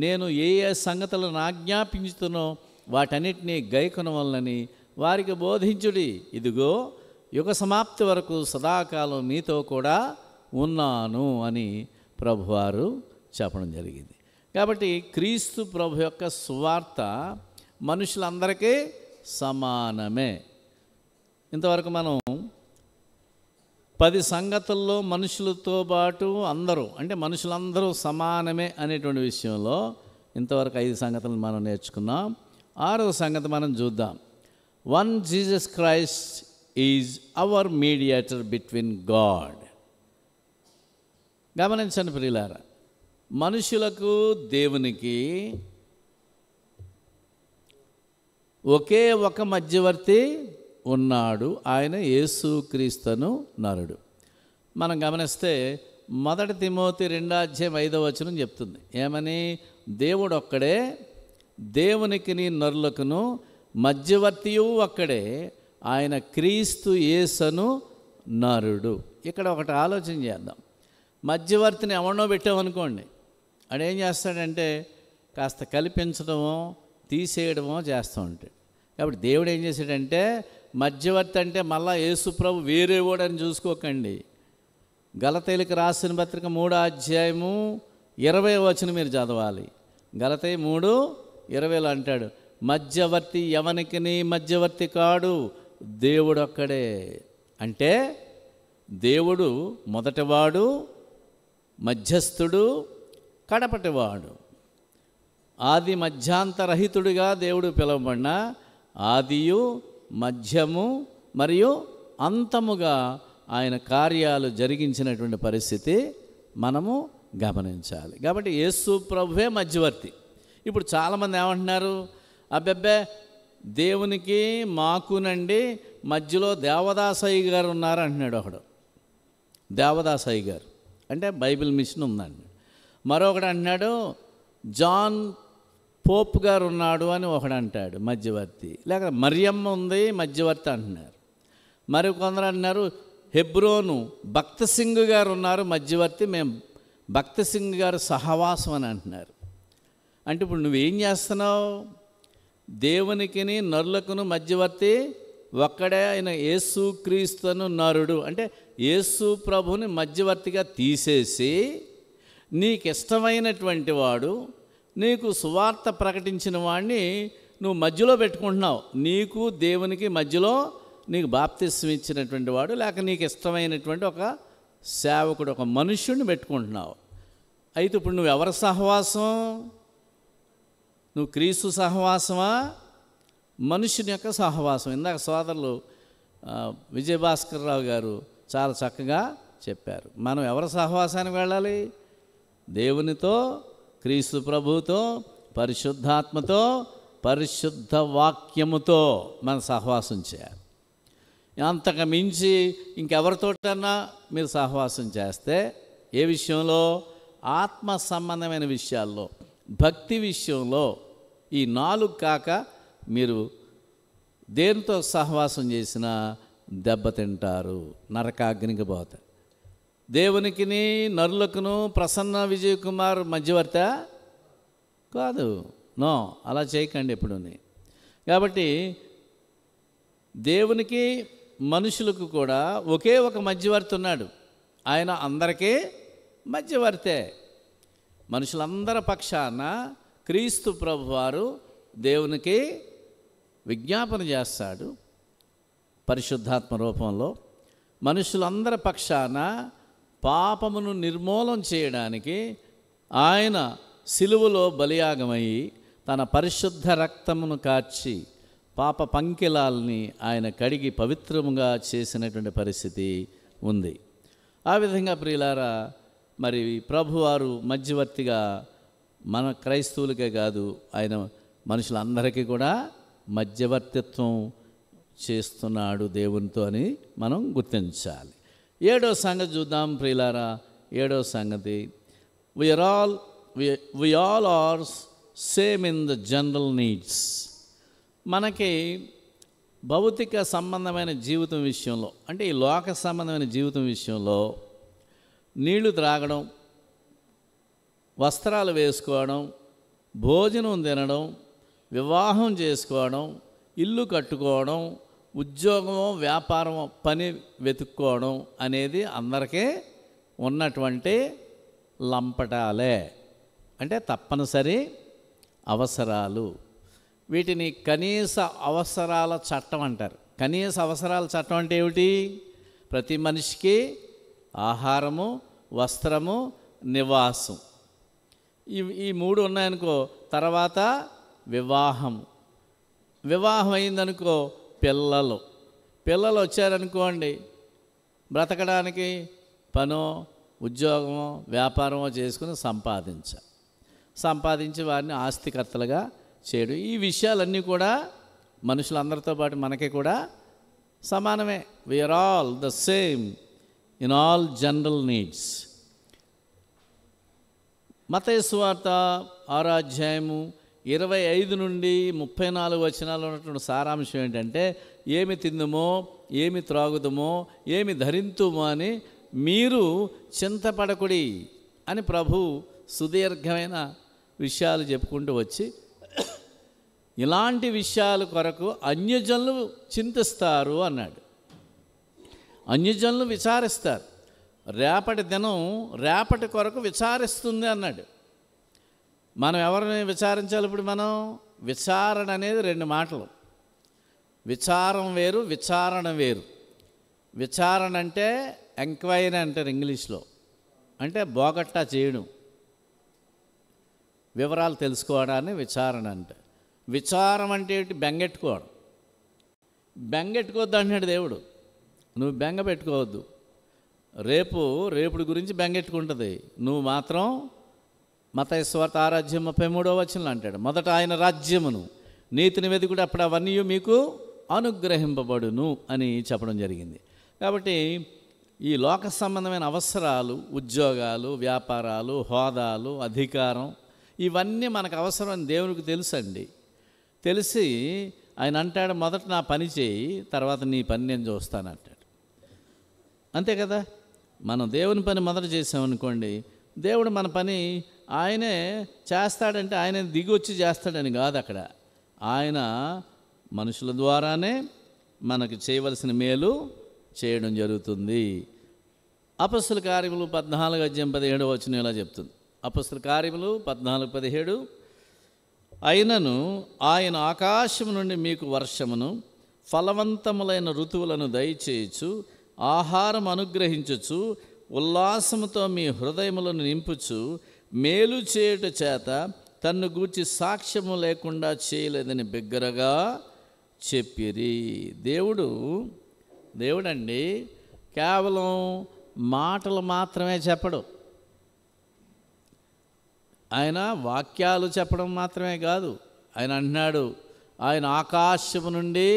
నేను ఏ సంగతులను ఆజ్ఞాపించుతునో వాటన్నిటినీ గైకొనవలనని వారికి బోధించుడి. ఇదిగో యుగ సమాప్తి వరకు సదాకాలం మీతో కూడా ఉన్నాను అని ప్రభువారు చెప్పడం జరిగింది. కాబట్టి క్రీస్తు ప్రభు యొక్క సువార్త మనుషులందరికీ సమానమే. ఇంతవరకు మనం 10 సంగతుల్లో మనుషులతో పాటు అందరూ, అంటే మనుషులందరూ సమానమే అనేటువంటి విషయంలో ఇంతవరకు 5 సంగతులను మనం నేర్చుకున్నాం. 6వ సంగతి మనం చూద్దాం. One Jesus Christ is our mediator between God. గమనించండి ప్రియులారా, మనుషులకు దేవునికి ఒకే ఒక మధ్యవర్తి ఉన్నాడు, ఆయన యేసుక్రీస్తును నరుడు. మనం గమనిస్తే 1 తిమోతి 2:5 చెప్తుంది ఏమని? దేవుడు ఒక్కడే, దేవునికిని నరులకును మధ్యవర్తియు ఒక్కడే, ఆయన క్రీస్తు యేసును నరుడు. ఇక్కడ ఒకటి ఆలోచన చేద్దాం. మధ్యవర్తిని ఎవరినో పెట్టామనుకోండి, ఆడేం చేస్తాడంటే కాస్త కల్పించడమో తీసేయడమో చేస్తూ ఉంటాడు. కాబట్టి దేవుడు ఏం చేశాడంటే, మధ్యవర్తి అంటే మళ్ళా యేసుప్రభు వేరేవాడని చూసుకోకండి. గలతీయులకు రాసిన పత్రిక 3:20 మీరు చదవాలి. గలతీ 3:20 అంటాడు, మధ్యవర్తి ఎవనికిని మధ్యవర్తి కాడు, దేవుడు ఒక్కడే. అంటే దేవుడు మొదటివాడు, మధ్యస్థుడు, కడపటివాడు. ఆది మధ్యాంతరహితుడిగా దేవుడు పిలువబడిన ఆదియు, మధ్యము మరియు అంతముగా ఆయన కార్యాలు జరిగించినటువంటి పరిస్థితి మనము గమనించాలి. కాబట్టి యేసు ప్రభువే మధ్యవర్తి. ఇప్పుడు చాలామంది ఏమంటున్నారు, అబ్బెబ్బే దేవునికి మాకునండి మధ్యలో దేవదాసయ్య గారు ఉన్నారు అంటున్నాడు ఒకడు. దేవదాసయ్య గారు అంటే బైబిల్ మిషన్ ఉందండి. మరొకడు అంటున్నాడు జాన్ పోప్ గారు ఉన్నాడు అని ఒకడు అంటాడు మధ్యవర్తి. లేక మరియమ్మ ఉంది మధ్యవర్తి అంటున్నారు. మరి కొందరు అంటున్నారు హెబ్రోను భక్త సింగ్ గారు ఉన్నారు మధ్యవర్తి, మేము భక్త సింగ్ గారు సహవాసం అని అంటున్నారు. అంటే ఇప్పుడు నువ్వేం చేస్తున్నావు? దేవునికిని నరులకును మధ్యవర్తి ఒక్కడే ఆయన యేసుక్రీస్తును నరుడు. అంటే యేసు ప్రభుని మధ్యవర్తిగా తీసేసి నీకు ఇష్టమైనటువంటి వాడు, నీకు సువార్త ప్రకటించిన వాడిని నువ్వు మధ్యలో పెట్టుకుంటున్నావు. నీకు దేవునికి మధ్యలో నీకు బాప్తిస్మం ఇచ్చినటువంటి వాడు, లేక నీకు ఇష్టమైనటువంటి ఒక సేవకుడు, ఒక మనుష్యుడిని పెట్టుకుంటున్నావు. అయితే ఇప్పుడు నువ్వు ఎవరి సహవాసం? నువ్వు క్రీస్తు సహవాసమా, మనుషుని యొక్క సహవాసం? ఇందాక సోదరులు విజయభాస్కర్ రావు గారు చాలా చక్కగా చెప్పారు. మనం ఎవరి సహవాసానికి వెళ్ళాలి? దేవునితో, క్రీస్తు ప్రభువుతో, పరిశుద్ధాత్మతో, పరిశుద్ధ వాక్యముతో మన సహవాసం చేయాలి. అంతకు మించి ఇంకెవరితోటన్నా మీరు సహవాసం చేస్తే ఏ విషయంలో? ఆత్మ సంబంధమైన విషయాల్లో, భక్తి విషయంలో ఈ 4 కాక మీరు దేనితో సహవాసం చేసినా దెబ్బతింటారు, నరకాగ్నికి పోతారు. దేవునికిని నరులకును ప్రసన్న విజయ్ కుమార్ మధ్యవర్త కాదు. నో, అలా చేయకండి ఎప్పుడుని. కాబట్టి దేవునికి మనుషులకు కూడా ఒకే ఒక మధ్యవర్తి ఉన్నాడు, ఆయన అందరికీ మధ్యవర్తే. మనుషులందరి పక్షాన క్రీస్తు ప్రభువారు దేవునికి విజ్ఞాపన చేస్తాడు పరిశుద్ధాత్మ రూపంలో. మనుషులందరి పక్షాన పాపమును నిర్మూలన చేయడానికి ఆయన సిలువలో బలియాగమయ్యి తన పరిశుద్ధ రక్తమును కార్చి పాప పంకిలాల్ని ఆయన కడిగి పవిత్రముగా చేసినటువంటి పరిస్థితి ఉంది. ఆ విధంగా ప్రియులారా, మరి ప్రభువారు మధ్యవర్తిగా మన క్రైస్తవులకే కాదు, ఆయన మనుషులందరికీ కూడా మధ్యవర్తిత్వం చేస్తున్నాడు దేవునితో అని మనం గుర్తించాలి. 7వ సంగతి చూద్దాం ప్రియులారా. 7వ సంగతి, we all are same in the general needs. మనకి భౌతిక సంబంధమైన జీవితం విషయంలో, అంటే ఈ లోక సంబంధమైన జీవితం విషయంలో నీళ్లు త్రాగడం, వస్త్రాలు వేసుకోవడం, భోజనం తినడం, వివాహం చేసుకోవడం, ఇల్లు కట్టుకోవడం, ఉద్యోగమో వ్యాపారమో పని వెతుక్కోవడం అనేది అందరికీ ఉన్నటువంటి లంపటాలే, అంటే తప్పనిసరి అవసరాలు. వీటిని కనీస అవసరాల చట్టం అంటారు. కనీస అవసరాల చట్టం అంటే ఏమిటి? ప్రతి మనిషికి ఆహారము, వస్త్రము, నివాసం, ఈ మూడు ఉన్నాయనుకో, తర్వాత వివాహం అయిందనుకో, పిల్లలు వచ్చారనుకోండి, బ్రతకడానికి పనో ఉద్యోగమో వ్యాపారమో చేసుకుని సంపాదించి వారిని ఆస్తికర్తలుగా చేయడం. ఈ విషయాలన్నీ కూడా మనుషులందరితో పాటు మనకి కూడా సమానమే. We are all the same in all general needs. మత్తయి సువార్త 6వ అధ్యాయము 25 నుండి 34 వచనాల్లో ఉన్నటువంటి సారాంశం ఏంటంటే, ఏమి తిందుమో, ఏమి త్రాగుదుమో, ఏమి ధరింతుమో అని మీరు చింతపడకుడి అని ప్రభు సుదీర్ఘమైన విషయాలు చెప్పుకుంటూ వచ్చి, ఇలాంటి విషయాల కొరకు అన్యజనులు చింతిస్తారు అన్నాడు. అన్యజనులు విచారిస్తారు, రేపటి దినం రేపటి కొరకు విచారిస్తుంది అన్నాడు. మనం ఎవరిని విచారించాలి? ఇప్పుడు మనం విచారణ అనేది 2 మాటలు. విచారం వేరు, విచారణ వేరు. విచారణ అంటే ఎంక్వైరీ అంటారు ఇంగ్లీష్లో, అంటే బోగట్టా చేయడం, వివరాలు తెలుసుకోవడాన్ని విచారణ అంటే. విచారం అంటే ఏంటి? బెంగెట్టుకోవడం. బెంగెట్టుకోవద్దు అంటున్నాడు దేవుడు. నువ్వు బెంగ పెట్టుకోవద్దు. రేపుడి గురించి బెంగెట్టుకుంటుంది, నువ్వు మాత్రం మత్తయి సువార్త 6వ అధ్యాయం 33వ వచనంలో అంటాడు, మొదట ఆయన రాజ్యమును నీతిని వెతుకుడు, అప్పుడు అవన్నీ మీకు అనుగ్రహింపబడును అని చెప్పడం జరిగింది. కాబట్టి ఈ లోక సంబంధమైన అవసరాలు, ఉద్యోగాలు, వ్యాపారాలు, హోదాలు, అధికారం, ఇవన్నీ మనకు అవసరమని దేవునికి తెలుసండి. తెలిసి ఆయన అంటాడు, మొదట నా పని చేయి, తర్వాత నీ పని నేను చూస్తాను అంటాడు. అంతే కదా. మనం దేవుని పని మొదట చేసామనుకోండి, దేవుడు మన పని ఆయనే చేస్తాడంటే ఆయన దిగి వచ్చి చేస్తాడని కాదు. అక్కడ ఆయన మనుషుల ద్వారానే మనకు చేయవలసిన మేలు చేయడం జరుగుతుంది. అపొస్తలుల కార్యములు 14వ అధ్యాయం 17వ వచనం ఇలా చెప్తుంది. అపొస్తలుల కార్యములు 14:17, అయినను ఆయన ఆకాశము నుండి మీకు వర్షమును ఫలవంతములైన ఋతువులను దయచేయచ్చు, ఆహారం అనుగ్రహించచ్చు, ఉల్లాసముతో మీ హృదయములను నింపుచు, మేలు చేయుట చేత తన్ను గూర్చి సాక్ష్యము లేకుండా చేయలేదని బిగ్గరగా చెప్పిరి. దేవుడండి కేవలం మాటలు మాత్రమే చెప్పడు. ఆయన వాక్యాలు చెప్పడం మాత్రమే కాదు. ఆయన అంటున్నాడు, ఆయన ఆకాశము నుండి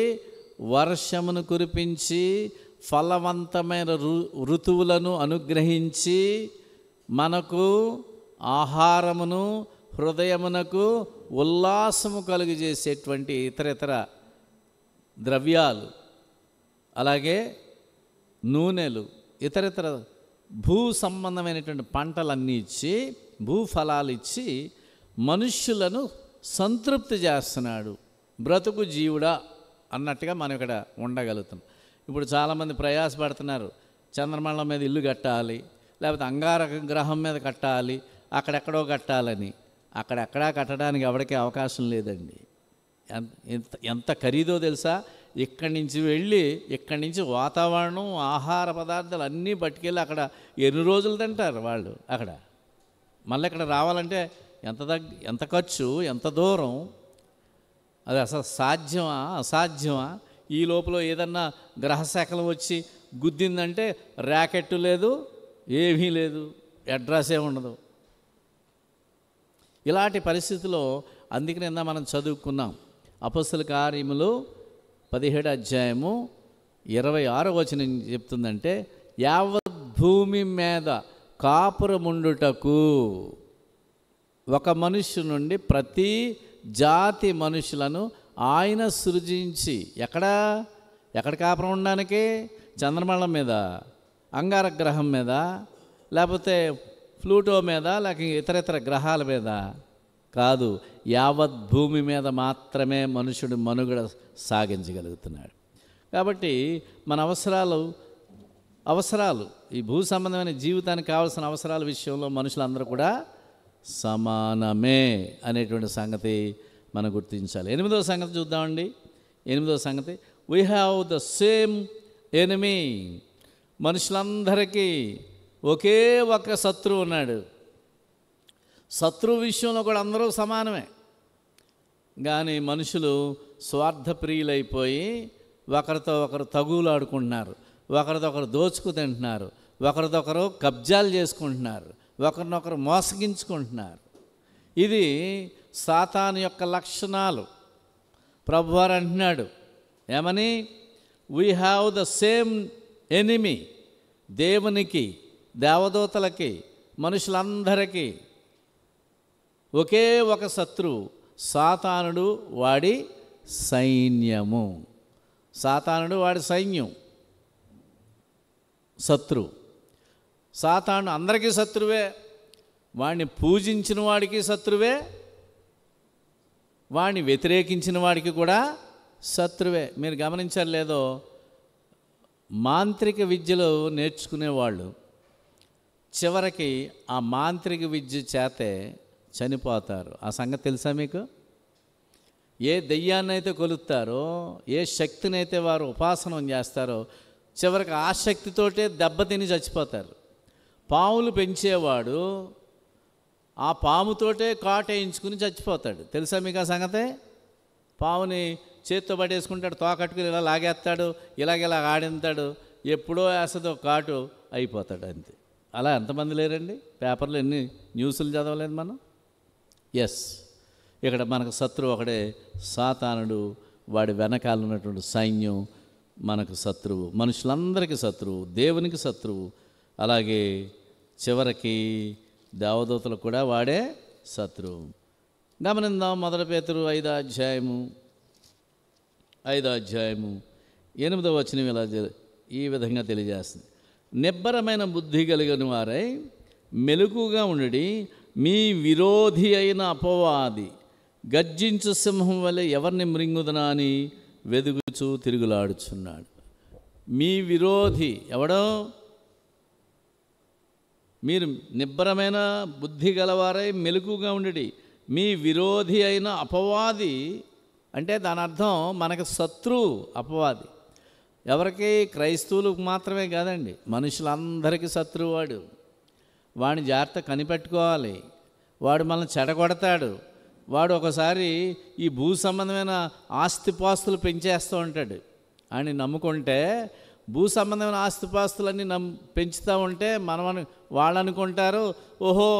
వర్షమును కురిపించి ఫలవంతమైన ఋతువులను అనుగ్రహించి మనకు ఆహారమును, హృదయమునకు ఉల్లాసము కలుగజేసేటువంటి ఇతర ద్రవ్యాలు, అలాగే నూనెలు, ఇతర భూ సంబంధమైనటువంటి పంటలన్నీ ఇచ్చి, భూఫలాలు ఇచ్చి మనుష్యులను సంతృప్తి చేస్తున్నాడు. బ్రతుకు జీవుడా అన్నట్టుగా మనం ఇక్కడ ఉండగలుగుతాం. ఇప్పుడు చాలామంది ప్రయాసపడుతున్నారు, చంద్రమండలం మీద ఇల్లు కట్టాలి, లేకపోతే అంగారక గ్రహం మీద కట్టాలి, అక్కడెక్కడో కట్టాలని. అక్కడెక్కడా కట్టడానికి ఎవరికీ అవకాశం లేదండి. ఎంత ఖరీదో తెలుసా? ఇక్కడి నుంచి వాతావరణం, ఆహార పదార్థాలు అన్నీ పట్టుకెళ్ళి అక్కడ ఎన్ని రోజులు తింటారు వాళ్ళు. అక్కడ మళ్ళీ ఇక్కడ రావాలంటే ఎంత ఖర్చు, ఎంత దూరం, అది అసలు సాధ్యమా అసాధ్యమా? ఈ లోపల ఏదన్నా గ్రహశాఖలు వచ్చి గుద్దిందంటే ర్యాకెట్టు లేదు, ఏమీ లేదు, అడ్రస్సే ఉండదు. ఇలాంటి పరిస్థితిలో అందుకనే మనం చదువుకున్నాం. అపొస్తలుల కార్యములు 17వ అధ్యాయము 26వ వచనం చెప్తుందంటే, యావత్ భూమి మీద కాపురముండుటకు ఒక మనుష్యు నుండి ప్రతి జాతి మనుషులను ఆయన సృజించి, ఎక్కడ కాపురం ఉండడానికి? చంద్రమండలం మీద, అంగారక గ్రహం మీద, లేకపోతే ప్లూటో మీద, లేక ఇతర గ్రహాల మీద కాదు, యావత్ భూమి మీద మాత్రమే మనుషుడు మనుగడ సాగించగలుగుతున్నాడు. కాబట్టి మన అవసరాలు ఈ భూ సంబంధమైన జీవితానికి కావాల్సిన అవసరాల విషయంలో మనుషులందరూ కూడా సమానమే అనేటువంటి సంగతి మనం గుర్తించాలి. 8వ సంగతి చూద్దామండి. 8వ సంగతి, we have the same enemy. మనుషులందరికీ ఒకే ఒక శత్రువు ఉన్నాడు. శత్రువు విషయంలో కూడా అందరూ సమానమే. కానీ మనుషులు స్వార్థప్రియులైపోయి ఒకరితో ఒకరు తగులాడుకుంటున్నారు, ఒకరితో ఒకరు దోచుకు తింటున్నారు, ఒకరితో ఒకరు కబ్జాలు చేసుకుంటున్నారు, ఒకరినొకరు మోసగించుకుంటున్నారు. ఇది సాతాను యొక్క లక్షణాలు. ప్రభువారు అంటున్నాడు ఏమని? We have the same enemy. దేవునికి, దేవదూతలకి, మనుషులందరికీ ఒకే ఒక శత్రువు, సాతానుడు వాడి సైన్యము. సాతానుడు వాడి సైన్యం, శత్రువు. సాతాను అందరికీ శత్రువే. వాడిని పూజించిన వాడికి శత్రువే, వాడిని వ్యతిరేకించిన వాడికి కూడా శత్రువే. మీరు గమనించారు లేదో, మాంత్రిక విద్యలు నేర్చుకునేవాళ్ళు చివరికి ఆ మాంత్రిక విద్య చేతే చనిపోతారు. ఆ సంగతి తెలుసా మీకు? ఏ దెయ్యాన్నైతే కొలుస్తారో, ఏ శక్తినైతే వారు ఉపాసనం చేస్తారో, చివరికి ఆ శక్తితోటే దెబ్బతిని చచ్చిపోతారు. పాములు పెంచేవాడు ఆ పాముతోటే కాటేయించుకుని చచ్చిపోతాడు. తెలుసా మీకు ఆ సంగతే? పాముని చేత్తో పట్టేసుకుంటాడు, తోకట్టుకుని ఇలా లాగేస్తాడు, ఇలాగ ఆడింతాడు, ఎప్పుడో వేసదో కాటు అయిపోతాడు, అంతే. అలా ఎంతమంది లేరండి? పేపర్లో ఎన్ని న్యూస్లు చదవలేదు మనం? ఎస్, ఇక్కడ మనకు శత్రువు ఒకడే, సాతానుడు. వాడి వెనకాల ఉన్నటువంటి సైన్యం మనకు శత్రువు, మనుషులందరికీ శత్రువు, దేవునికి శత్రువు. అలాగే చివరికి దేవదూతలకు కూడా వాడే శత్రువు. గమనిద్దాం. 1 పేతురు 5వ అధ్యాయము 8వ వచనం ఇలా ఈ విధంగా తెలియజేస్తుంది. నిబ్బరమైన బుద్ధి కలిగిన వారై మెలకుగా ఉండి, మీ విరోధి అయిన అపవాది గర్జించు సింహం వలె ఎవరిని మృంగుదనా అని వెదుగుచూ తిరుగులాడుచున్నాడు. మీ విరోధి ఎవడో? మీరు నిబ్బరమైన బుద్ధి గలవారై మెలకుగా ఉండి, మీ విరోధి అయిన అపవాది అంటే దాని అర్థం మనకు శత్రువు అపవాది. ఎవరికి? క్రైస్తవులకు మాత్రమే కాదండి, మనుషులందరికీ శత్రువు వాడు. వాడిని జాగ్రత్త కనిపెట్టుకోవాలి. వాడు మనల్ని చెడగొడతాడు. వాడు ఒకసారి ఈ భూ సంబంధమైన ఆస్తిపాస్తులు పెంచేస్తూ ఉంటాడు. అని నమ్ముకుంటే భూ సంబంధమైన ఆస్తిపాస్తులన్నీ పెంచుతూ ఉంటే వాళ్ళు అనుకుంటారు, ఓహో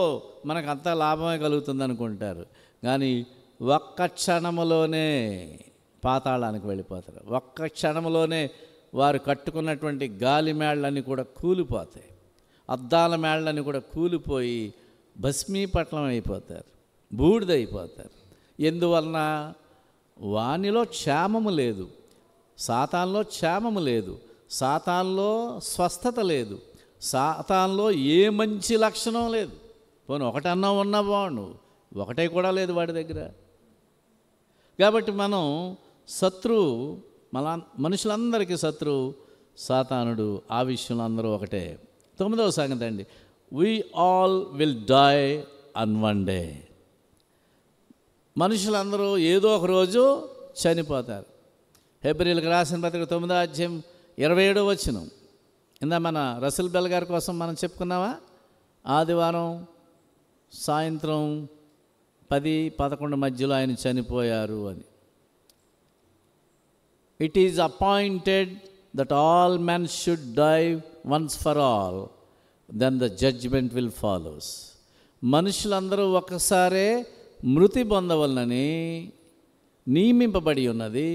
మనకంతా లాభమే కలుగుతుంది అనుకుంటారు. కానీ ఒక్క క్షణములోనే పాతాళానికి వెళ్ళిపోతారు. ఒక్క క్షణములోనే వారు కట్టుకున్నటువంటి గాలి మేళ్ళన్నీ కూడా కూలిపోతాయి, అద్దాల మేళ్ళన్నీ కూడా కూలిపోయి భస్మీపట్నం అయిపోతారు, బూడిదైపోతారు. ఎందువలన? వానిలో క్షేమము లేదు, సాతాన్లో క్షేమము లేదు, సాతాన్లో స్వస్థత లేదు, సాతాన్లో ఏ మంచి లక్షణం లేదు. పోనీ ఒకటన్నా ఉన్నా బాగుండు, ఒకటే కూడా లేదు వాడి దగ్గర. కాబట్టి మనం శత్రువు, మనుషులందరికీ శత్రువు సాతానుడు. ఆ విషయంలో అందరూ ఒకటే. 9వ సంగతి అండి, we all will die on one day. మనుషులందరూ ఏదో ఒక రోజు చనిపోతారు. హెబ్రీయులకు రాసిన పత్రిక 9వ అధ్యాయం 27వ వచనం. మన రసల్ బెల్ గారి కోసం మనం చెప్పుకున్నామా? ఆదివారం సాయంత్రం 10-11 మధ్యలో ఆయన చనిపోయారు అని. It is appointed that all men should die once for all, then the judgment will follows. మనుషులందరూ ఒక్కసారే మృతి పొందవలనని నియమింపబడి ఉన్నది.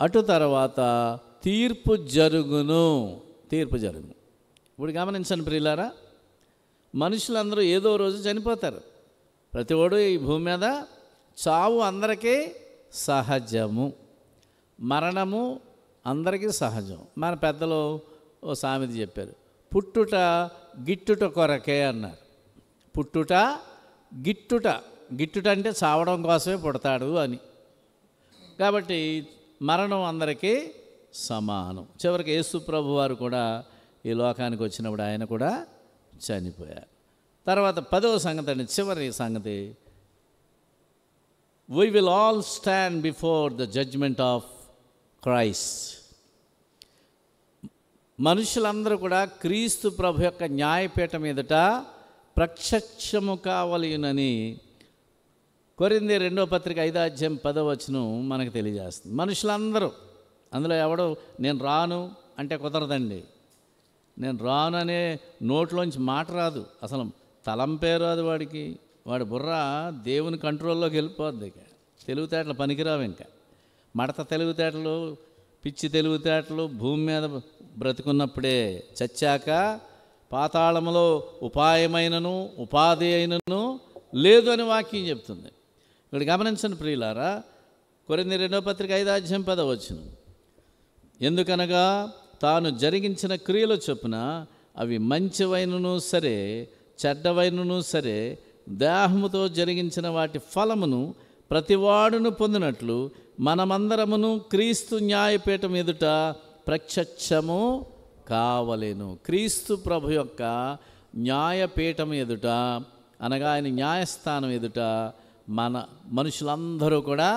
అటు తర్వాత తీర్పు జరుగును. ఇప్పుడు గమనించండి ప్రియులారా, మనుషులందరూ ఏదో రోజు చనిపోతారు. ప్రతివాడు ఈ భూమి మీద చావు అందరికీ సహజము, మరణము అందరికీ సహజం. మన పెద్దలు ఓ సామెత చెప్పారు, పుట్టుట గిట్టుట కొరకే అన్నారు. పుట్టుట గిట్టుట అంటే చావడం కోసమే పుడతాడు అని. కాబట్టి మరణం అందరికీ సమానం. చివరికి యేసు ప్రభు వారు కూడా ఈ లోకానికి వచ్చినప్పుడు ఆయన కూడా చనిపోయారు. తర్వాత 10వ సంగతి అండి, చివరి సంగతి, We will all stand before the judgment of Christ. మనుషులందరూ కూడా క్రీస్తు ప్రభు యొక్క న్యాయపీఠం ఎదుట ప్రత్యక్షము కావలెనని కొరింథీ 2వ పత్రిక 5వ అధ్యాయం 10వ వచనం మనకు తెలియజేస్తుంది. మనుషులందరూ, అందులో ఎవడు నేను రాను అంటే కుదరదండి. నేను రాను అనే నోట్లోంచి మాట రాదు, అసలు తలంపే రాదు వాడికి. వాడి బుర్ర దేవుని కంట్రోల్లోకి వెళ్ళిపోద్ది. ఇక తెలివితేటలు పనికిరావు. ఇంకా మడత తెలివితేటలు, పిచ్చి తెలివితేటలు భూమి మీద బ్రతుకున్నప్పుడే, చచ్చాక పాతాళములో ఉపాయమైనను ఉపాధి అయినను లేదు అని వాక్యం చెప్తుంది. ఇక్కడ గమనించండి ప్రియులారా, కొరింథీ 2వ పత్రిక 5వ అధ్యాయం 10వ వచనం. ఎందుకనగా తాను జరిగించిన క్రియల చొప్పున అవి మంచివైనను సరే చెడ్డవైనను సరే దేహముతో జరిగించిన వాటి ఫలమును ప్రతివాడును పొందినట్లు మనమందరమును క్రీస్తు న్యాయపీఠం ఎదుట ప్రత్యక్షము కావలెను. క్రీస్తు ప్రభు యొక్క న్యాయపీఠం ఎదుట, అనగా ఆయన న్యాయస్థానం ఎదుట మనుషులందరూ కూడా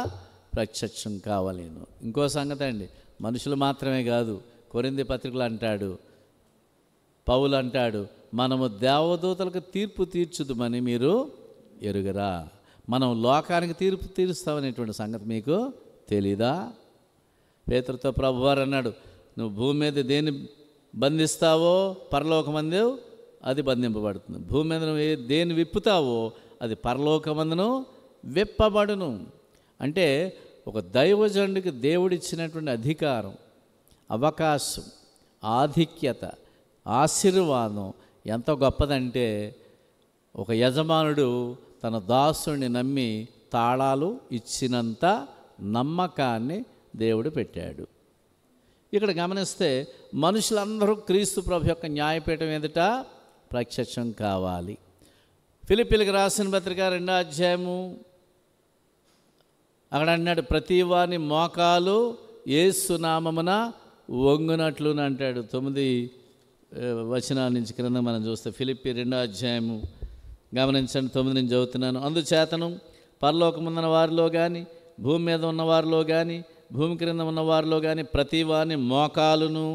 ప్రత్యక్షం కావలేను. ఇంకో సంగతి అండి, మనుషులు మాత్రమే కాదు, కొరింథీ పత్రికలు అంటాడు, పౌలు అంటాడు, మనము దేవదూతలకు తీర్పు తీర్చుదుమని మీరు ఎరుగరా. మనం లోకానికి తీర్పు తీరుస్తామనేటువంటి సంగతి మీకు తెలీదా? పేతురుతో ప్రభువారు అన్నాడు, నువ్వు భూమి మీద దేన్ని బంధిస్తావో పరలోకమందు అది బంధింపబడుతుంది, భూమి మీద నువ్వు దేన్ని విప్పుతావో అది పరలోకమందును విప్పబడును. అంటే ఒక దైవజనుడికి దేవుడిచ్చినటువంటి అధికారం, అవకాశం, ఆధిక్యత, ఆశీర్వాదం ఎంత గొప్పదంటే, ఒక యజమానుడు తన దాసుని నమ్మి తాళాలు ఇచ్చినంత నమ్మకాన్ని దేవుడు పెట్టాడు. ఇక్కడ గమనిస్తే మనుషులందరూ క్రీస్తు ప్రభు యొక్క న్యాయపీఠం ఎదుట ప్రత్యక్షం కావాలి. ఫిలిప్పీలకు రాసిన పత్రిక 2వ అధ్యాయము అక్కడ అన్నాడు, ప్రతి వాని మోకాలు యేసు నామమున వంగునట్లు అంటాడు. 9 వచనాల నుంచి క్రింద మనం చూస్తే ఫిలిప్పీ 2వ అధ్యాయము గమనించండి, 9 నుంచి చదువుతున్నాను. అందుచేతను పరలోకమున్న వారిలో కానీ భూమి మీద ఉన్నవారిలో కానీ భూమి క్రింద ఉన్నవారిలో కానీ ప్రతి వాని మోకాలును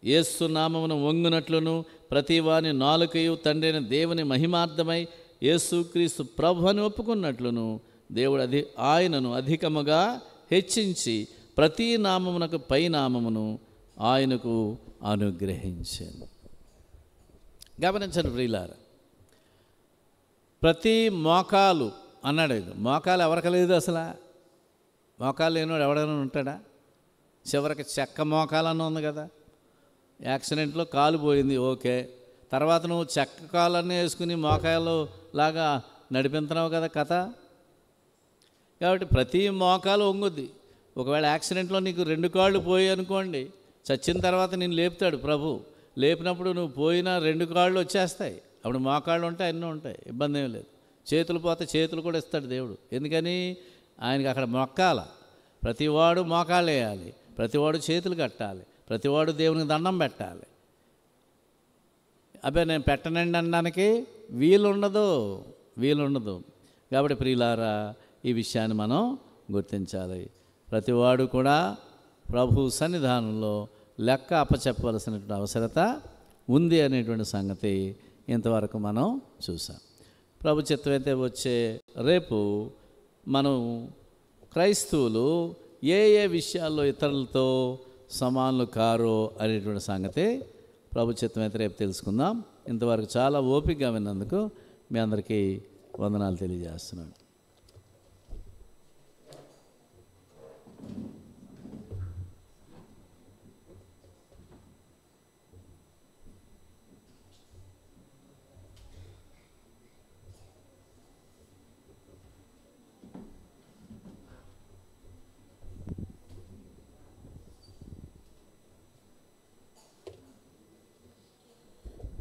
యేసు నామమును వంగునట్లును ప్రతి వాని నాలుకయు తండ్రి అయిన దేవుని మహిమార్థమై యేసుక్రీస్తు ప్రభు అని ఒప్పుకున్నట్లును దేవుడు ఆయనను అధికముగా హెచ్చించి ప్రతి నామమునకు పై నామమును ఆయనకు అనుగ్రహించాను. గమనించండి ప్రియులారా, ప్రతి మోకాలు అన్నాడు. మోకాలు ఎవరికి లేదు అసలు? మోకాలు లేనివాడు ఎవడైనా ఉంటాడా? చివరికి చెక్క మోకాలన్న ఉంది కదా. యాక్సిడెంట్లో కాలు పోయింది, ఓకే, తర్వాత నువ్వు చెక్క కాలన్నీ వేసుకుని మోకాలు లాగా నడిపించినావు కదా కథ. కాబట్టి ప్రతి మోకాలు వంగుద్ది. ఒకవేళ యాక్సిడెంట్లో నీకు 2 కాళ్ళు పోయి అనుకోండి, చచ్చిన తర్వాత నేను లేపుతాడు ప్రభు. లేపినప్పుడు నువ్వు పోయినా 2 కాళ్ళు వచ్చేస్తాయి, అప్పుడు మోకాళ్ళు ఉంటాయి, అన్నీ ఉంటాయి, ఇబ్బంది ఏం లేదు. చేతులు పోతే చేతులు కూడా ఇస్తాడు దేవుడు. ఎందుకని? ఆయనకి అక్కడ మొక్కాల. ప్రతివాడు మోకాళ్ళు వేయాలి, ప్రతివాడు చేతులు కట్టాలి, ప్రతివాడు దేవునికి దండం పెట్టాలి. అబ్బే నేను పెట్టనండి అనడానికి వీలుండదు. కాబట్టి ప్రియులారా, ఈ విషయాన్ని మనం గుర్తించాలి. ప్రతివాడు కూడా ప్రభు సన్నిధానంలో లెక్క అప్పచెప్పవలసినటువంటి అవసరత ఉంది అనేటువంటి సంగతి ఇంతవరకు మనం చూసాం. ప్రభు చిత్తమైతే వచ్చే రేపు మనం క్రైస్తవులు ఏ విషయాల్లో ఇతరులతో సమానులు కారో అనేటువంటి సంగతి ప్రభు చిత్తమైతే రేపు తెలుసుకుందాం. ఇంతవరకు చాలా ఓపికగా విన్నందుకు మీ అందరికీ వందనాలు తెలియజేస్తున్నాను.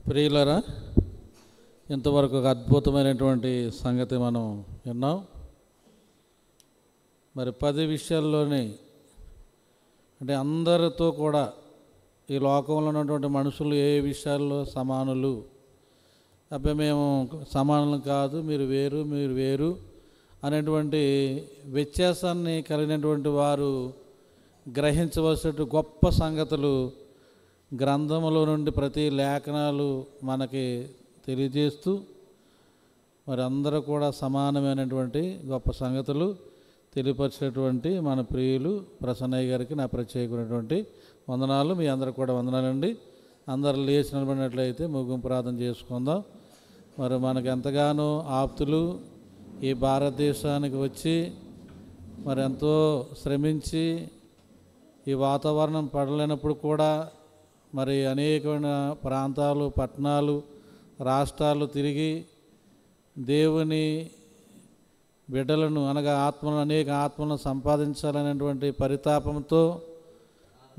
ప్రియులరా, ఇంతవరకు ఒక అద్భుతమైనటువంటి సంగతి మనం విన్నాం. మరి 10 విషయాల్లోనే, అంటే అందరితో కూడా ఈ లోకంలో ఉన్నటువంటి మనుషులు ఏ విషయాల్లో సమానులు, అబ్బాయి మేము సమానులు కాదు, మీరు వేరు అనేటువంటి వ్యత్యాసాన్ని కలిగినటువంటి వారు గ్రహించవలసిన గొప్ప సంగతులు గ్రంథములో నుండి ప్రతి లేఖనాలు మనకి తెలియజేస్తూ మరి అందరూ కూడా సమానమైనటువంటి గొప్ప సంగతులు తెలియపరిచినటువంటి మన ప్రియులు ప్రసన్నయ్య గారికి నా ప్రత్యేకమైనటువంటి వందనాలు. మీ అందరూ కూడా వందనాలండి. అందరు లేచి నిలబడినట్లయితే ముగింపు ప్రార్థన చేసుకుందాం. మరి మనకు ఎంతగానో ఆప్తులు ఈ భారతదేశానికి వచ్చి మరి ఎంతో శ్రమించి ఈ వాతావరణం పడలేనప్పుడు కూడా మరి అనేకమైన ప్రాంతాలు, పట్టణాలు, రాష్ట్రాలు తిరిగి దేవుని బిడ్డలను అనగా ఆత్మలను, అనేక ఆత్మలను సంపాదించాలనేటువంటి పరితాపంతో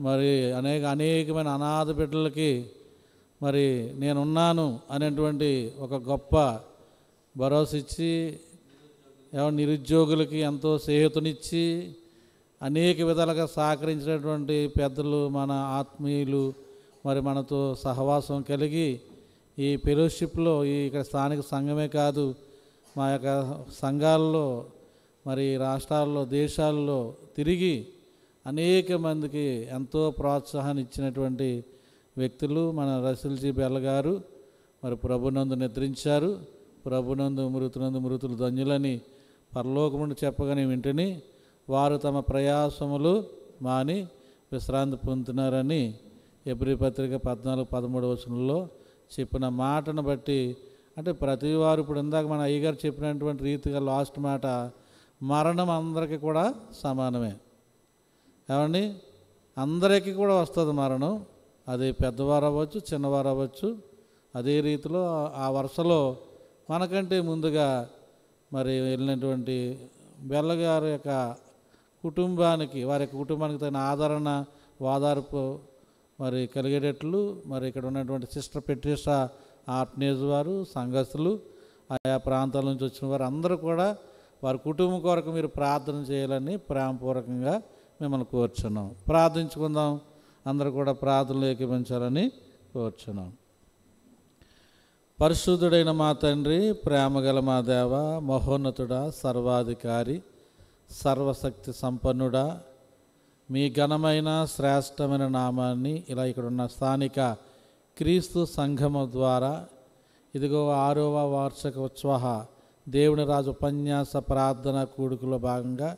మరి అనేకమైన అనాథ బిడ్డలకి మరి నేనున్నాను అనేటువంటి ఒక గొప్ప భరోసా ఇచ్చి, నిరుద్యోగులకి ఎంతో చేయూతనిచ్చి అనేక విధాలుగా సహకరించినటువంటి పెద్దలు, మన ఆత్మీయులు మరి మనతో సహవాసం కలిగి ఈ ఫెలోషిప్లో ఇక్కడ స్థానిక సంఘమే కాదు, మా యొక్క సంఘాల్లో మరి రాష్ట్రాల్లో, దేశాల్లో తిరిగి అనేక మందికి ఎంతో ప్రోత్సాహాన్ని ఇచ్చినటువంటి వ్యక్తులు మన రసూల్ జీ బెల్ గారు. మరి ప్రభునందు నిద్రించారు. ప్రభునందు మృతులు ధన్యులని పరలోకముందు చెప్పగానే వింటని వారు తమ ప్రయాసములు మాని విశ్రాంతి పొందుతున్నారని ఎబ్రీ పత్రిక 14-13 వచనంలో చెప్పిన మాటను బట్టి, అంటే ప్రతి వారు ఇప్పుడు ఇందాక మన అయ్యగారు చెప్పినటువంటి రీతిగా లాస్ట్ మాట, మరణం అందరికీ కూడా సమానమే. ఏమండి, అందరికీ కూడా వస్తుంది మరణం. అది పెద్దవారు అవ్వచ్చు, చిన్నవారు అవ్వచ్చు. అదే రీతిలో ఆ వరుసలో మనకంటే ముందుగా మరి వెళ్ళినటువంటి బెల్లగారు యొక్క కుటుంబానికి, వారి యొక్క కుటుంబానికి తగిన ఆదరణ, ఓదార్పు మరి కలిగేటట్లు మరి ఇక్కడ ఉన్నటువంటి సిస్టర్ పెట్రిషా ఆర్ఫనేజ్ వారు, సంఘస్థులు, ఆయా ప్రాంతాల నుంచి వచ్చిన వారు అందరూ కూడా వారి కుటుంబం కొరకు మీరు ప్రార్థన చేయాలని ప్రేమపూర్వకంగా మిమ్మల్ని కోరుచున్నాం. ప్రార్థించుకుందాం. అందరూ కూడా ప్రార్థనలు ఏకీపించాలని కోరుచున్నాం. పరిశుద్ధుడైన మా తండ్రి, ప్రేమగల మా దేవ, మహోన్నతుడా, సర్వాధికారి, సర్వశక్తి సంపన్నుడా, మీ ఘనమైన శ్రేష్టమైన నామాన్ని ఇలా ఇక్కడ ఉన్న స్థానిక క్రీస్తు సంఘము ద్వారా ఇదిగో 6వ వార్షికోత్సవ దేవుని రాజు ఉపన్యాస ప్రార్థన కూడుకులో భాగంగా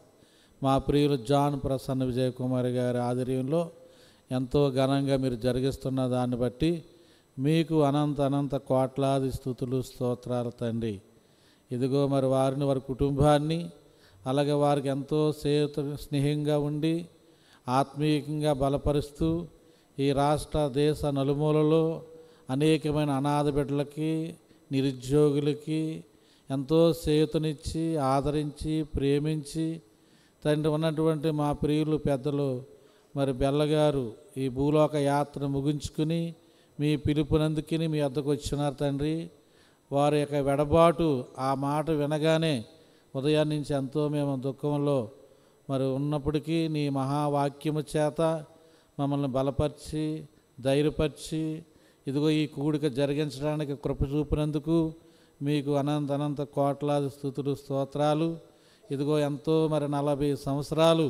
మా ప్రియులు జాన్ ప్రసన్న విజయ్ కుమార్ గారి ఆధ్వర్యంలో ఎంతో ఘనంగా మీరు జరిగిస్తున్న దాన్ని బట్టి మీకు అనంత కోట్లాది స్తుతులు, స్తోత్రాలు తండ్రి. ఇదిగో మరి వారిని, వారి కుటుంబాన్ని, అలాగే వారికి ఎంతో స్నేహంగా ఉండి ఆత్మీయంగా బలపరుస్తూ ఈ రాష్ట్ర దేశ నలుమూలలో అనేకమైన అనాథ బిడ్డలకి, నిరుద్యోగులకి ఎంతో చేయూతనిచ్చి ఆదరించి ప్రేమించి తండ్రి ఉన్నటువంటి మా ప్రియులు పెద్దలు మరి బెల్లగారు ఈ భూలోక యాత్ర ముగించుకుని మీ పిలుపునందుకుని మీ వద్దకు వచ్చినారు తండ్రి. వారి యొక్క వెడబాటు ఆ మాట వినగానే ఉదయం నుంచి ఎంతో మేము దుఃఖంలో మరి ఉన్నప్పటికీ నీ మహావాక్యము చేత మమ్మల్ని బలపరిచి ధైర్యపరిచి ఇదిగో ఈ కూడిక జరిగించడానికి కృప చూపినందుకు మీకు అనంత కోట్లాది స్తుతులు, స్తోత్రాలు. ఇదిగో ఎంతో మరి 40 సంవత్సరాలు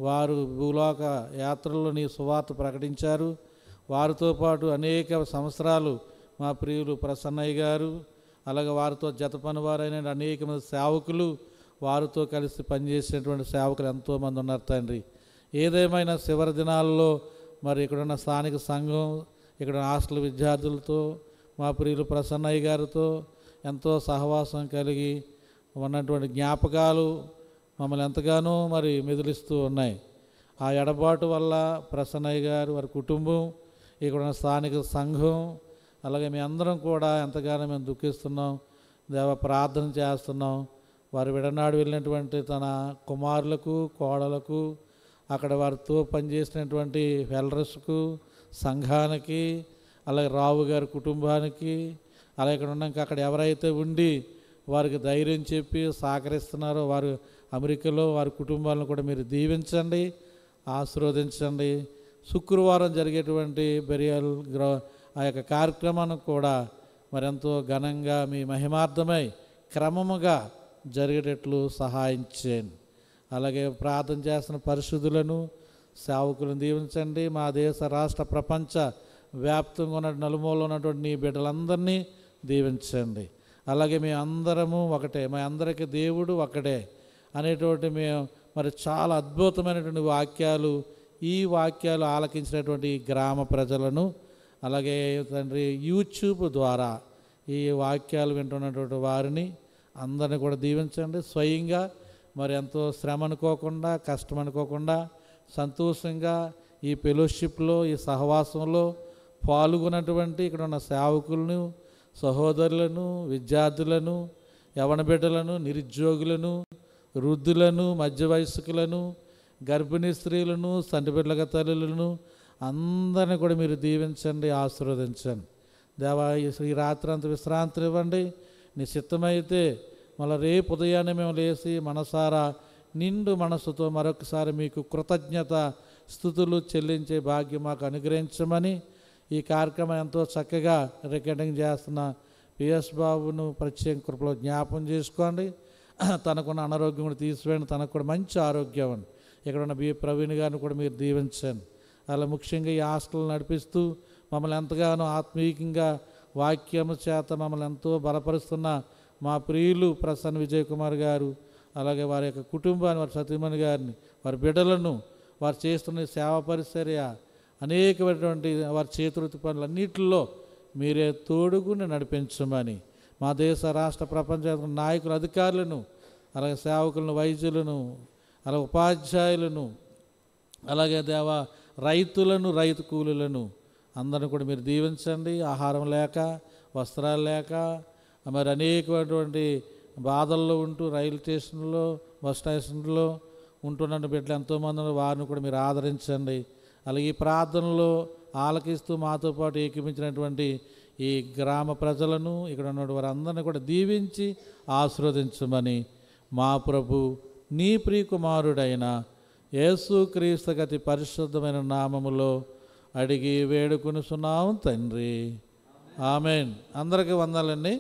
వారు భూలోక యాత్రల్లో నీ సువార్త ప్రకటించారు. వారితో పాటు అనేక సంవత్సరాలు మా ప్రియులు ప్రసన్నయ్య గారు, అలాగే వారితో జత పనివారైన అనేక మంది సేవకులు, వారితో కలిసి పనిచేసేటువంటి సేవకులు ఎంతోమంది ఉన్నారు తండ్రి. ఏదేమైనా చివరి దినాల్లో మరి ఇక్కడున్న స్థానిక సంఘం, ఇక్కడ హాస్టల్ విద్యార్థులతో మా ప్రియులు ప్రసన్నయ్య గారితో ఎంతో సహవాసం కలిగి ఉన్నటువంటి జ్ఞాపకాలు మమ్మల్ని ఎంతగానో మరి మెదిలిస్తూ ఉన్నాయి. ఆ ఎడబాటు వల్ల ప్రసన్నయ్య గారు, వారి కుటుంబం, ఇక్కడున్న స్థానిక సంఘం, అలాగే మీ అందరం కూడా ఎంతగానో మేము దుఃఖిస్తున్నాం. దేవ, ప్రార్థన చేస్తున్నాం. వారు విడనాడు వెళ్ళినటువంటి తన కుమారులకు, కోడలకు, అక్కడ వారితో పనిచేసినటువంటి వెల్రస్కు, సంఘానికి, అలాగే రావు గారి కుటుంబానికి, అలాగే ఇక్కడ ఉన్నాక అక్కడ ఎవరైతే ఉండి వారికి ధైర్యం చెప్పి సహకరిస్తున్నారో వారు అమెరికాలో వారి కుటుంబాలను కూడా మీరు దీవించండి, ఆశీర్వదించండి. శుక్రవారం జరిగేటువంటి బెరియల్ ఆ యొక్క కార్యక్రమాన్ని కూడా మరెంతో ఘనంగా మీ మహిమార్థమై క్రమముగా జరిగేటట్లు సహాయం చేయండి. అలాగే ప్రార్థన చేస్తున్న పరిశుద్ధులను సేవకులను దీవించండి. మా దేశ రాష్ట్ర ప్రపంచ వ్యాప్తంగా ఉన్న నలుమూలలో ఉన్నటువంటి నీ బిడ్డలందరినీ దీవించండి. అలాగే మేము అందరము ఒకటే, మా అందరికీ దేవుడు ఒకటే అనేటువంటి మేము మరి చాలా అద్భుతమైనటువంటి వాక్యాలు, ఈ వాక్యాలు ఆలకించినటువంటి గ్రామ ప్రజలను, అలాగే తండ్రి యూట్యూబ్ ద్వారా ఈ వాక్యాలు వింటున్నటువంటి వారిని అందరిని కూడా దీవించండి. స్వయంగా మరి ఎంతో శ్రమ అనుకోకుండా, కష్టం అనుకోకుండా సంతోషంగా ఈ ఫెలోషిప్లో, ఈ సహవాసంలో పాల్గొన్నటువంటి ఇక్కడ ఉన్న సేవకులను, సహోదరులను, విద్యార్థులను, యవన బిడ్డలను, నిరుద్యోగులను, వృద్ధులను, మధ్య వయస్కులను, గర్భిణీ స్త్రీలను, సంటి బిడ్డల తల్లులను అందరిని కూడా మీరు దీవించండి, ఆశీర్వదించండి. దేవా ఈ రాత్రి అంత విశ్రాంతి ఇవ్వండి. నీ చిత్తమైతే మళ్ళీ రేపు ఉదయాన్నే మేము లేచి మనసారా నిండు మనసుతో మరొకసారి మీకు కృతజ్ఞత స్తుతులు చెల్లించే భాగ్యం మాకు అనుగ్రహించమని, ఈ కార్యక్రమం ఎంతో చక్కగా రికార్డింగ్ చేస్తున్న పిఎస్ బాబును ప్రత్యేక కృపలో జ్ఞాపం చేసుకోండి. తనకున్న అనారోగ్యం కూడా తీసివేయండి, తనకు కూడా మంచి ఆరోగ్యం అండి. ఇక్కడ ఉన్న ప్రవీణ్ గారిని కూడా మీరు దీవించండి. అలా ముఖ్యంగా ఈ హాస్టల్ నడిపిస్తూ మమ్మల్ని ఎంతగానో ఆత్మీయంగా వాక్యము చేత మమ్మల్ని ఎంతో బలపరుస్తున్న మా ప్రియులు ప్రసన్న విజయ్ కుమార్ గారు, అలాగే వారి యొక్క కుటుంబాన్ని, వారి సతీమణి గారిని, వారి బిడ్డలను, వారు చేస్తున్న సేవా పరిచర్య, అనేకమైనటువంటి వారి చేతివృత్తి పనులన్నింటిలో మీరే తోడుగుని నడిపించమని, మా దేశ రాష్ట్ర ప్రపంచ నాయకులు, అధికారులను, అలాగే సేవకులను, వైద్యులను, అలాగే ఉపాధ్యాయులను, అలాగే రైతులను, రైతు కూలీలను అందరిని కూడా మీరు దీవించండి. ఆహారం లేక, వస్త్రాలు లేక, మరి అనేకమైనటువంటి బాధల్లో ఉంటూ రైలు స్టేషన్లో, బస్ స్టేషన్లో ఉంటున్న బిడ్డలు ఎంతోమంది, వారిని కూడా మీరు ఆదరించండి. అలాగే ఈ ప్రార్థనలో ఆలకిస్తూ మాతో పాటు ఏకీపించినటువంటి ఈ గ్రామ ప్రజలను, ఇక్కడ ఉన్న వారందరినీ కూడా దీవించి ఆశీర్వదించమని మా ప్రభు నీ ప్రియకుమారుడైన యేసుక్రీస్తు అతి పరిశుద్ధమైన నామములో అడిగి వేడుకొనుచున్నాము తండ్రి. ఆమెన్. అందరికీ వందనాలండి.